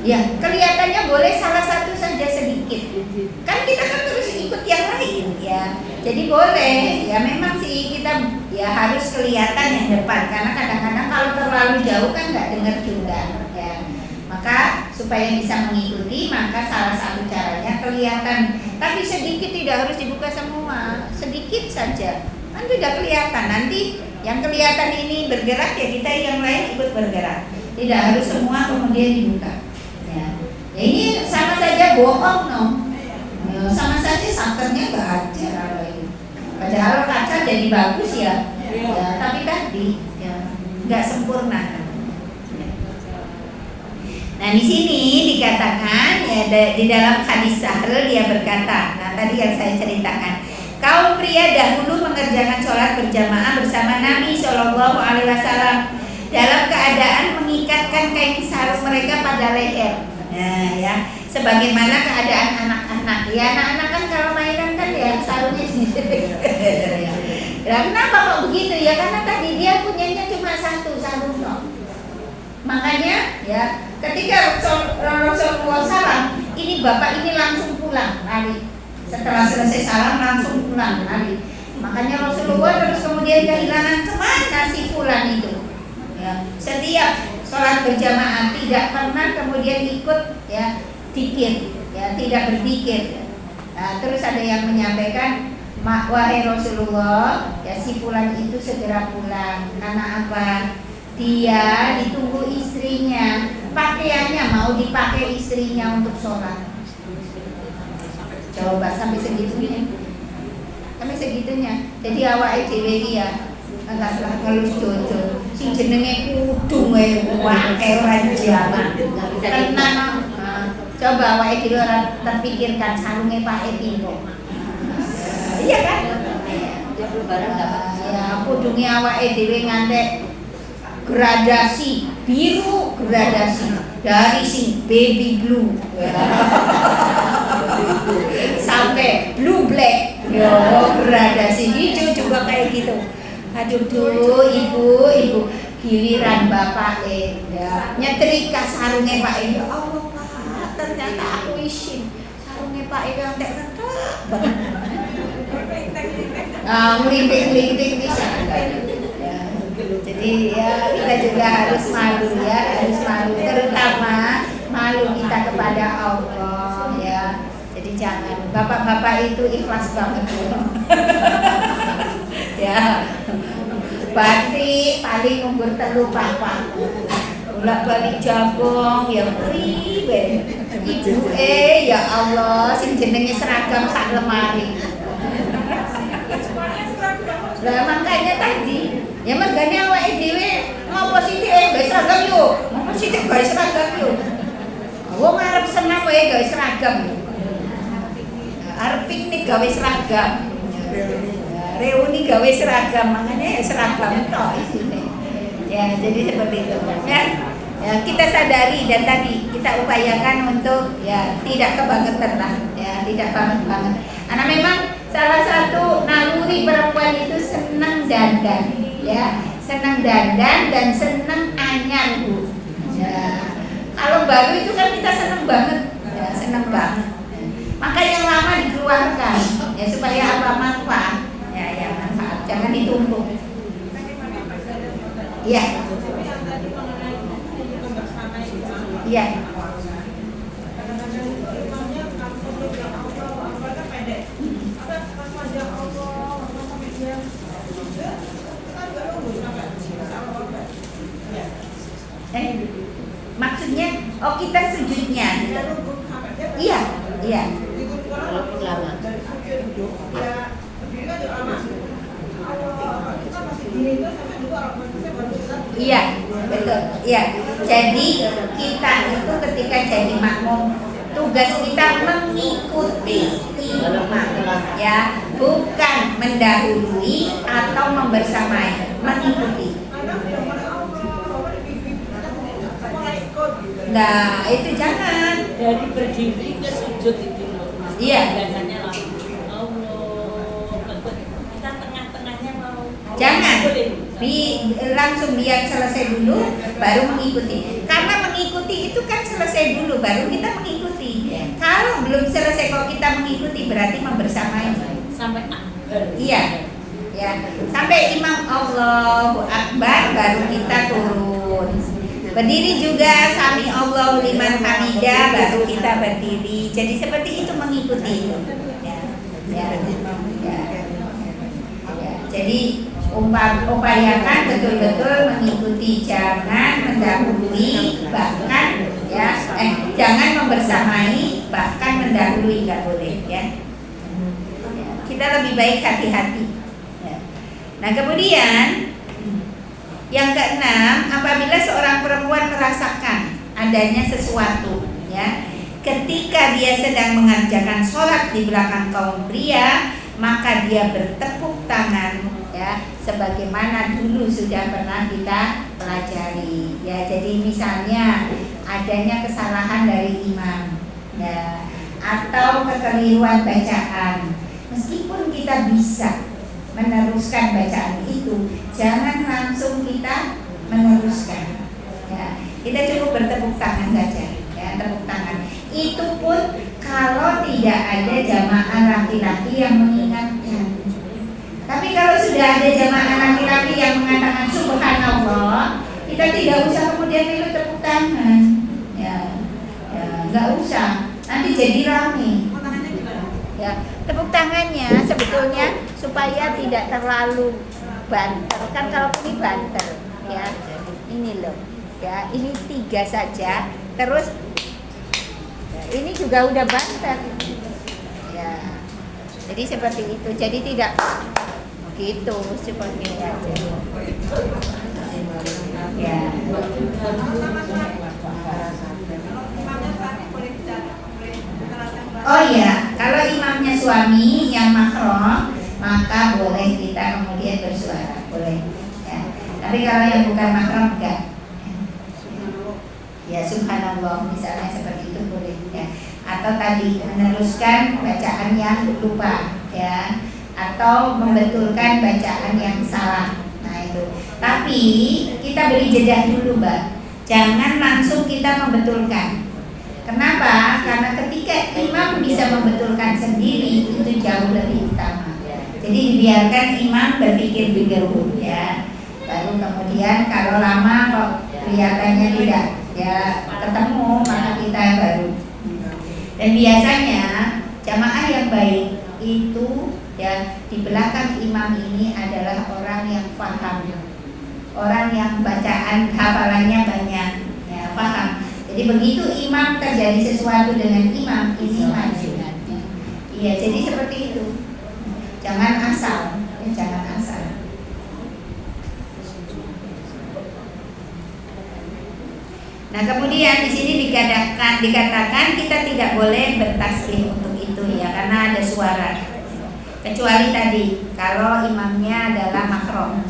Ya kelihatannya boleh salah satu saja sedikit. Kan kita kan terus ikut yang lain ya. Jadi boleh ya, memang sih kita ya harus kelihatan yang depan, karena kadang-kadang kalau terlalu jauh kan nggak dengar juga ya. Maka supaya bisa mengikuti, maka salah satu caranya kelihatan. Tapi sedikit, tidak harus dibuka semua, sedikit saja. Kan sudah kelihatan, nanti yang kelihatan ini bergerak ya kita yang lain ikut bergerak. Tidak harus semua kemudian dibuka. Ya, ini sama saja bohong no. Ya, sama saja sakernya nggak ada. Padahal kaca jadi bagus ya. Ya, tapi tadi ya nggak sempurna. Nah di sini dikatakan ya di dalam hadis Sahl dia berkata, nah tadi yang saya ceritakan, kaum pria dahulu mengerjakan sholat berjamaah bersama Nabi Shallallahu Alaihi Wasallam dalam keadaan mengikatkan kain sarung mereka pada leher. Nah ya, sebagaimana keadaan anak-anak. Ya anak-anak kan kalau mainan kan ya sarungnya sendiri. Ya, kenapa kok begitu ya? Karena tadi dia punyanya cuma satu sarung no. Makanya ya ketika Rasulullah salam, ini bapak ini langsung pulang lari. Setelah selesai salam langsung pulang lari. Makanya Rasulullah terus kemudian kehilangan kemana si fulan itu. Ya, setiap sholat berjamaah tidak pernah kemudian ikut ya zikir, ya tidak berzikir. Nah, terus ada yang menyampaikan, wahai Rasulullah, ya si fulan itu segera pulang. Karena apa? Dia ditunggu istrinya, pakaiannya mau dipakai istrinya untuk sholat. Coba sampai segitunya, Jadi awake dhewe ya enggak salah ngelus jojo. Sing jenenge kudu wae ora jaman. Tenan. Coba awake dhewe ora terpikirkan sarunge Pak Epino. Iya kan? Dia lebaran dapat. Ya kudunge awake dhewe ngantek gradasi biru, gradasi dari sing baby blue sampai blue black, yo gradasi hijau juga kayak gitu. Aduh tuh ibu giliran bapak ya nyetrika sarungnya Pak ya Allah Pak, ternyata aku isin sarungnya Pak yang entek banget. Ngelinting bisa. Jadi ya kita juga harus malu ya, terutama malu kita kepada Allah ya. Jadi jangan, bapak-bapak itu ikhlas banget ya. Batik paling umur telu papa, bolak-balik jabong ya priwe. Ibu ya Allah, sing jenenge seragam sak lemari. Lah makanya tadi ya magane awake dhewe ngopo sithik gawe seragam yo. Ngopo sithik gawe seragam yo. Wong arep seneng wae gawe seragam. Arep piknik gawe seragam. Reuni gawe seragam, makanya ya seragam tok isine. Ya, jadi seperti itu ya. Ya, kita sadari dan tadi kita upayakan untuk ya tidak kebangetan lah, ya tidak banget. Karena memang salah satu naluri perempuan itu senang dandan, ya, senang dandan dan senang anyar bu. Ya, kalau baru itu kan kita senang banget, ya, senang banget. Maka yang lama dikeluarkan, ya supaya apa manfaat, ya, yang manfaat, jangan ditumpuk. Iya. Iya. Maksudnya, oh kita sujudnya. Iya. Walaupun lama. Iya, betul. Iya. Jadi kita itu ketika jadi makmum, tugas kita mengikuti imam, ya, bukan mendahului atau membersamai, mengikuti. Nah, itu jangan. Dari berdiri ke sujud itu Iya. Biasanya lah. Kita tengah-tengahnya mau. Jangan. Langsung biar selesai dulu baru mengikuti. Karena mengikuti itu kan selesai dulu baru kita mengikuti. Kalau belum selesai kalau kita mengikuti berarti membersamai. Sampai akhir. Iya. Ya, sampai imam Allahu Akbar baru kita turun. Berdiri juga sami Allahu liman hamidah baru kita berdiri. Jadi seperti itu mengikuti itu. Ya. Ya. Ya. Ya. Jadi upayakan betul-betul mengikuti, jangan mendahului bahkan ya jangan membersamai bahkan mendahului nggak boleh ya. Kita lebih baik hati-hati. Ya. Nah kemudian yang keenam, apabila seorang perempuan merasakan adanya sesuatu ya ketika dia sedang mengerjakan sholat di belakang kaum pria, maka dia bertepuk tangan ya sebagaimana dulu sudah pernah kita pelajari ya. Jadi misalnya adanya kesalahan dari imam ya atau kekeliruan bacaan, meskipun kita bisa meneruskan bacaan itu, jangan langsung kita meneruskan ya. Kita cukup bertepuk tangan saja ya, tepuk tangan itu pun kalau tidak ada jamaah laki-laki yang mengingatkan. Tapi kalau sudah ada jamaah laki-laki yang mengatakan subhanallah, kita tidak usah kemudian itu tepuk tangan. Ya, nggak usah. Nanti jadi rame. Ya, tepuk tangannya sebetulnya supaya tidak terlalu banter. Kan kalau ini banter, ya. Ini loh, ya. Ini 3 saja. Terus ya, ini juga udah banter. Ya. Jadi seperti itu. Jadi tidak gitu seperti itu aja. Ya. Oh ya, kalau imamnya suami yang mahram, maka boleh kita kemudian bersuara, boleh. Ya. Tapi kalau yang bukan mahram enggak. Ya subhanallah misalnya seperti itu boleh. Ya. Atau tadi meneruskan bacaan yang lupa, ya. Atau membetulkan bacaan yang salah. Nah itu. Tapi kita beri jeda dulu, Mbak. Jangan langsung kita membetulkan. Kenapa? Karena ketika imam bisa membetulkan sendiri itu jauh lebih utama. Jadi dibiarkan imam berpikir dulu ya. Baru kemudian kalau lama kok kelihatannya tidak ya ketemu maka kita baru. Dan biasanya jamaah yang baik itu ya di belakang imam ini adalah orang yang paham, orang yang bacaan hafalannya banyak, ya paham. Jadi begitu imam terjadi sesuatu dengan imam ini maju. Iya, jadi seperti itu. Jangan asal, ya, jangan asal. Nah kemudian di sini dikatakan kita tidak boleh bertasbih untuk itu ya karena ada suara. Kecuali tadi kalau imamnya adalah mahram.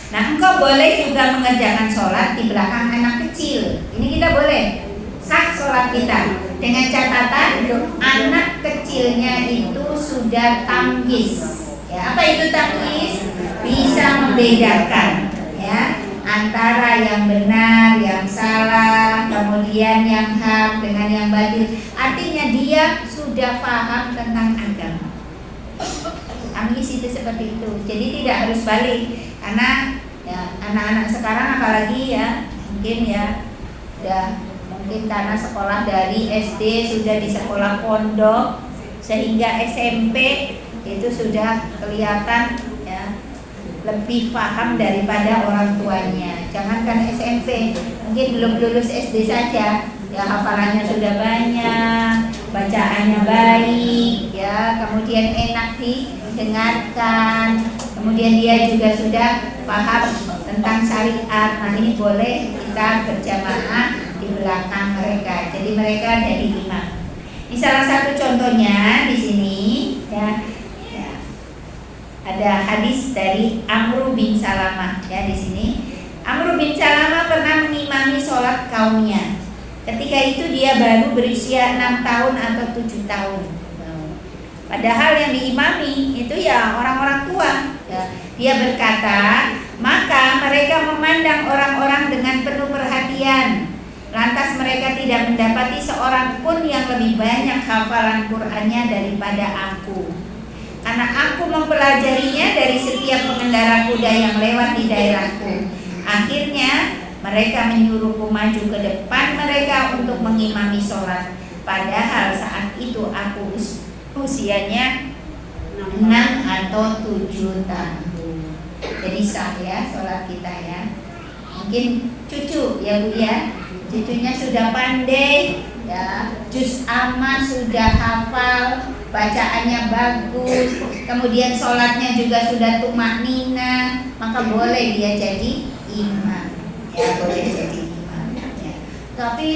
Nah engkau boleh juga mengerjakan sholat di belakang anak kecil. Ini kita boleh sah sholat kita dengan catatan anak kecilnya itu sudah tamyiz. Ya, apa itu tamyiz? Bisa membedakan ya antara yang benar, yang salah, kemudian yang hak dengan yang batil. Artinya dia sudah paham tentang agama. Tamyiz itu seperti itu. Jadi tidak harus balik karena ya anak-anak sekarang apalagi ya mungkin ya mungkin karena sekolah dari SD sudah di sekolah pondok sehingga SMP itu sudah kelihatan ya lebih paham daripada orang tuanya. Jangankan SMP, mungkin belum lulus SD saja ya hafalannya sudah banyak, bacaannya baik ya, kemudian enak didengarkan, kemudian dia juga sudah paham tentang syariat. Nah ini boleh kita berjamaah di belakang mereka. Jadi mereka jadi imam. Ini salah satu contohnya di sini ya. Ada hadis dari Amr bin Salamah ya di sini. Amr bin Salamah pernah mengimami sholat kaumnya. ketika itu dia baru berusia 6 tahun atau 7 tahun. Padahal yang diimami itu ya orang-orang tua. Ya. Dia berkata, maka mereka memandang orang-orang dengan penuh perhatian. Lantas mereka tidak mendapati seorang pun yang lebih banyak hafalan Qur'annya daripada aku. Karena aku mempelajarinya dari setiap pengendara kuda yang lewat di daerahku. Akhirnya mereka menyuruhku maju ke depan mereka untuk mengimami sholat. Padahal saat itu aku usianya 6 atau 7 tahun. Jadi sah ya sholat kita ya. Mungkin cucu ya Bu ya, cucunya sudah pandai ya, juz amma sudah hafal, bacaannya bagus, kemudian sholatnya juga sudah tumaknina, maka boleh dia jadi imam ya, boleh jadi imam ya. Tapi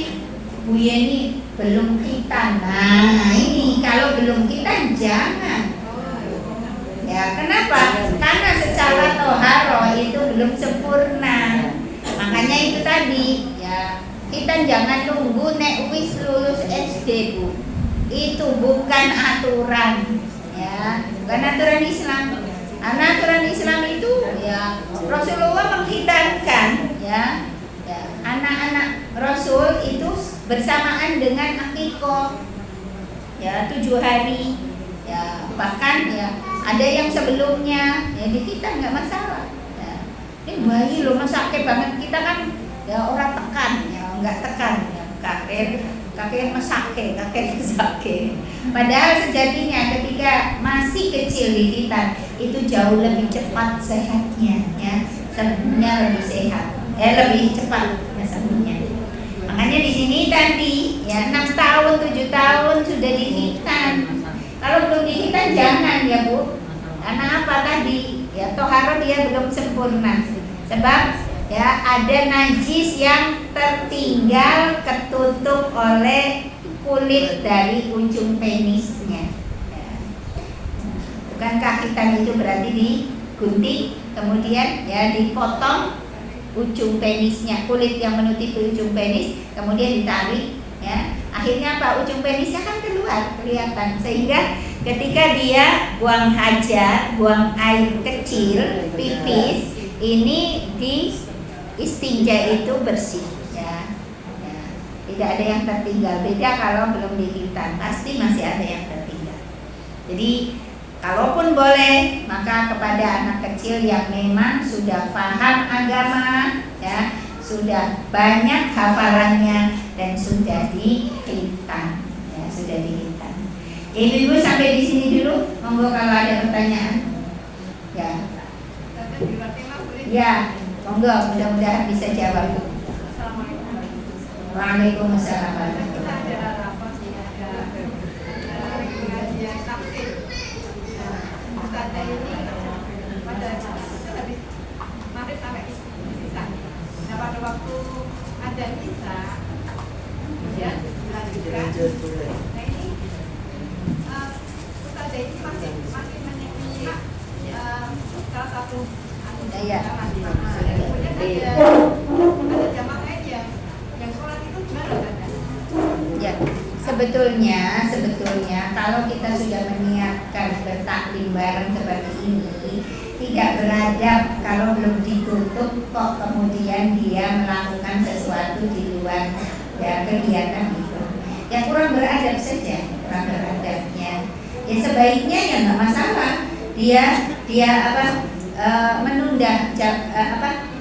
Bu Yeni belum khitan. Nah ini kalau belum khitan jangan ya. Kenapa? Karena secara toharo itu belum sempurna. Makanya itu tadi ya, kita jangan nunggu nek wis lulus SD Bu. Itu bukan aturan ya, bukan aturan Islam. Karena aturan Islam itu ya Rasulullah menghitankan ya, anak-anak Rasul itu bersamaan dengan akikoh ya 7 hari ya, bahkan ya ada yang sebelumnya ya kita nggak masalah ya. Ini bayi loh masake banget, kita kan ya orang tekan ya, nggak tekan ya, kakek masake. Padahal sejatinya ketika masih kecil di kita itu jauh lebih cepat sehatnya ya, sembuhnya lebih sehat lebih cepat ya sembuhnya. Makanya di sini tadi ya 6 tahun 7 tahun sudah dihitan. Kalau belum dihitan jangan ya Bu. Karena apa tadi ya, toharo dia belum sempurna. Sebab ya ada najis yang tertinggal ketutup oleh kulit dari ujung penisnya ya. Bukankah hitam itu berarti digunting kemudian ya dipotong ujung penisnya, kulit yang menutupi ujung penis kemudian ditarik ya, akhirnya apa, ujung penisnya kan keluar kelihatan, sehingga ketika dia buang hajat, buang air kecil, pipis, ini di istinja itu bersih ya. Tidak ada yang tertinggal. Beda kalau belum dihitan, pasti masih ada yang tertinggal. Jadi kalaupun boleh, maka kepada anak kecil yang memang sudah paham agama ya, sudah banyak hafalannya dan sudah dihitan ya, sudah dihitan. Ibu-ibu sampai di sini dulu. Monggo kalau ada pertanyaan. Ya. Ya, monggo, mudah-mudahan bisa jawab. Waalaikumsalam warahmatullahi wabarakatuh. Pada waktu ada Isa, ya dilanjutkan. Nah ini Ustazah ini masih menyimak salah satu Iya. kemudian ada jamaah lain yang sholat itu gimana Ustazah? Ya, sebetulnya kalau kita sudah meniatkan bertaklim bareng seperti ini, tidak beradab kalau belum ditutup kok kemudian dia melakukan sesuatu di luar ya kegiatan itu. Ya kurang beradab saja, kurang beradabnya. Ya sebaiknya ya nggak masalah. Dia menunda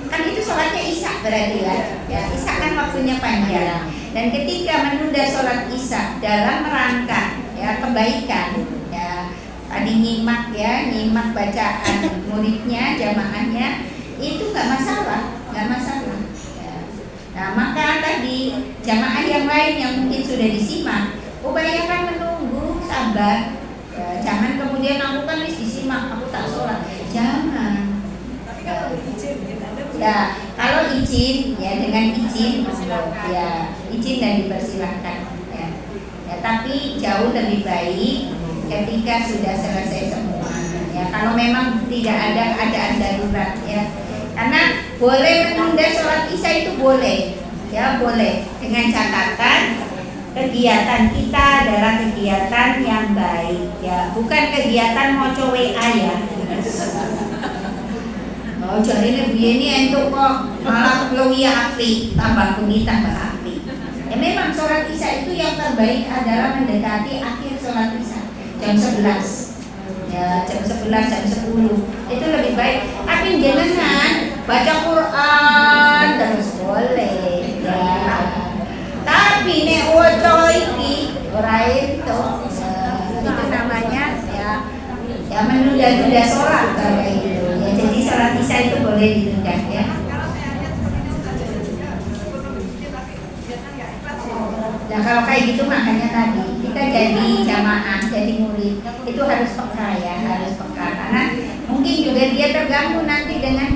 kan itu sholatnya isya berarti ya isya kan waktunya panjang, dan ketika menunda sholat isya dalam rangka ya kebaikan ya, tadi nyimak bacaan muridnya, jamaahnya, itu nggak masalah ya. Nah maka tadi jamaah yang lain yang mungkin sudah disimak, upayakan menunggu, sabar ya, jangan kemudian aku kan disimak aku tak sholat, jangan. Tapi kalau izin Ya, kalau izin ya dengan izin ya izin dan dipersilahkan ya. Ya, tapi jauh lebih baik ketika sudah selesai semua ya. Kalau memang tidak ada keadaan darurat ya, karena boleh menunda sholat isya itu boleh ya boleh, dengan catatan kegiatan kita adalah kegiatan yang baik, ya bukan kegiatan moco WA ya. Oh jadi ini entuk kok malah luwi api, tambah kuning tambah api. Ya memang sholat isya itu yang terbaik adalah mendekati akhir sholat isya jam 11. Ya jam 11, jam 10 itu lebih baik. Tapi jangan baca Quran terus boleh ya. Tapi nek waca iki ora itu namanya ya menunda-nunda sholat kayak gitu. Ya jadi sholat isya itu boleh ditunda ya. Kalau saya lihat seperti itu ada juga foto masjid tapi biasanya nggak ikhlas ya. Nah kalau kayak gitu makanya tadi kita jadi jamaah, jadi murid itu harus peka ya, harus peka karena mungkin juga dia terganggu nanti dengan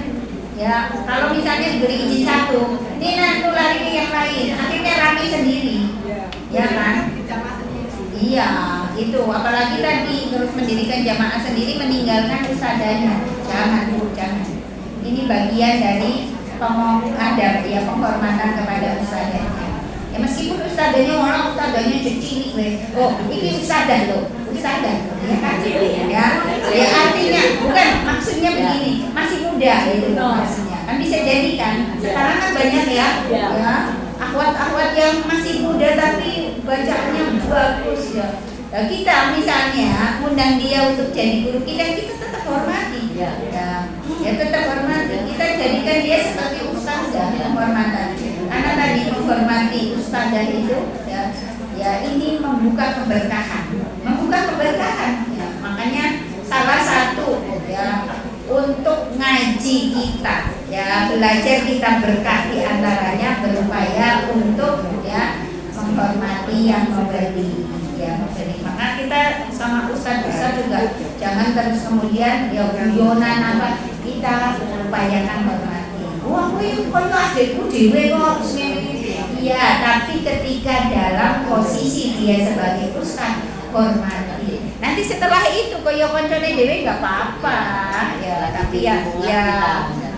ya kalau misalnya diberi izin satu, ini nanti lari ke yang lain, akhirnya rame sendiri, ya kan? Jamaah sendiri. Iya itu apalagi tadi terus mendirikan jamaah sendiri meninggalkan ustadzanya, jangan. Ini bagian dari adab ya penghormatan kepada ustadzanya. Ya meskipun ustadzanya orang ustadzanya cilik oh ini ustadzah loh ustadzah ya kan ya artinya bukan maksudnya begini masih muda itu maksudnya kan bisa jadi kan sekarang kan banyak ya akhwat yang masih muda tapi bacaannya bagus ya. Nah, kita misalnya undang dia untuk jadi guru kita tetap hormati ya tetap hormati, kita jadikan dia sebagai ustazah penghormatan karena tadi menghormati ustazah itu ya ini membuka keberkahan ya. Makanya salah satu ya untuk ngaji kita ya belajar kita berkah di antaranya berupaya untuk ya menghormati yang memberi. Maka kita sama ustaz juga jangan terus kemudian ya guyonan apa, kita upayakan hormati. Wah, aku koyo adikku dhewe kok iya, tapi ketika dalam posisi dia sebagai ustaz hormati. Nanti setelah itu koyo koncone dhewe enggak apa-apa ya, tapi ya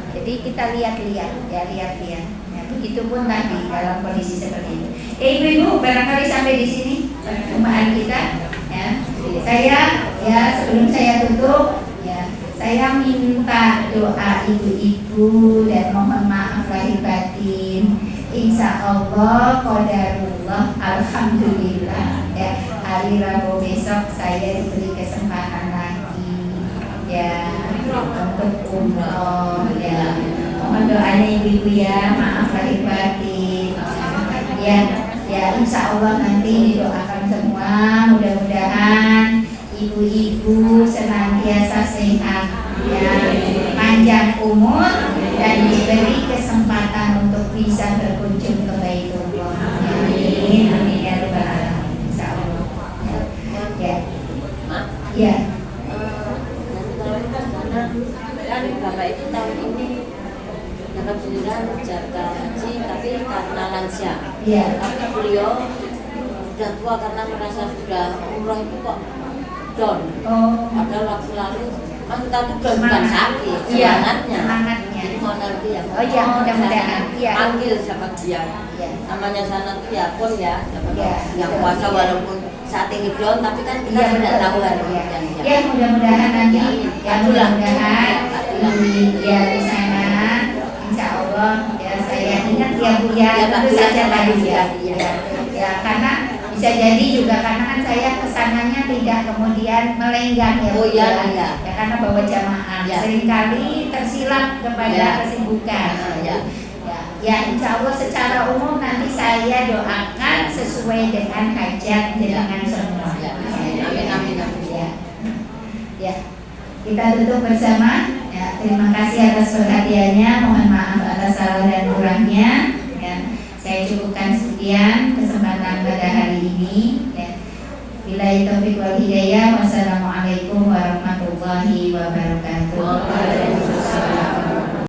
jadi kita lihat-lihat. Ya begitupun tadi dalam kondisi seperti itu. Ibu-ibu barangkali sampai di sini perjumpaan kita ya. Saya ya sebelum saya tutup ya, saya minta doa ibu-ibu dan mohon maaf lahir batin. Insya Allah qadarullah alhamdulillah ya, hari Rabu besok saya diberi kesempatan lagi ya untuk umroh ya. Mohon doanya ibu-ibu ya, maaf lahir batin ya insya Allah nanti didoakan semua mudah-mudahan ibu-ibu senantiasa sehat ya, panjang umur dan diberi kesempatan untuk bisa berkunjung ke Baitullah. Amin ya rabbal alamin. Insya Allah ya. Kan Bapak itu tahun ini dapat giliran jatah haji tapi karena lansia. Iya. Tapi beliau sudah tua karena merasa sudah umroh itu kok down. Oh. Padahal waktu lalu kita tuh bukan sakit, semangatnya. Jadi mau nanti ya. Oh iya, mudah-mudahan. Iya. Panggil siapa dia. Iya. Namanya sana tuh ya pun ya. Iya, Yang betul. puasa walaupun saat ini down tapi kan kita tidak tahu hari ya. ini. Ya mudah-mudahan nanti ya mudah-mudahan ya di sana insya Allah ya saya ingat ya Bu ya tentu saja tadi ya karena bisa jadi juga karena kan saya kesananya tidak kemudian melenggang ya Bu ya karena bawa jamaah seringkali tersilap kepada kesibukan ya insya Allah secara umum nanti saya doakan sesuai dengan hajat dengan semua. Amin. Ya, kita tutup bersama. Ya, terima kasih atas perhatiannya. Mohon maaf atas salah dan kurangnya. Ya, saya cukupkan sekian kesempatan pada hari ini. Ya. Billahi taufiq wal hidayah. Wassalamualaikum warahmatullahi wabarakatuh.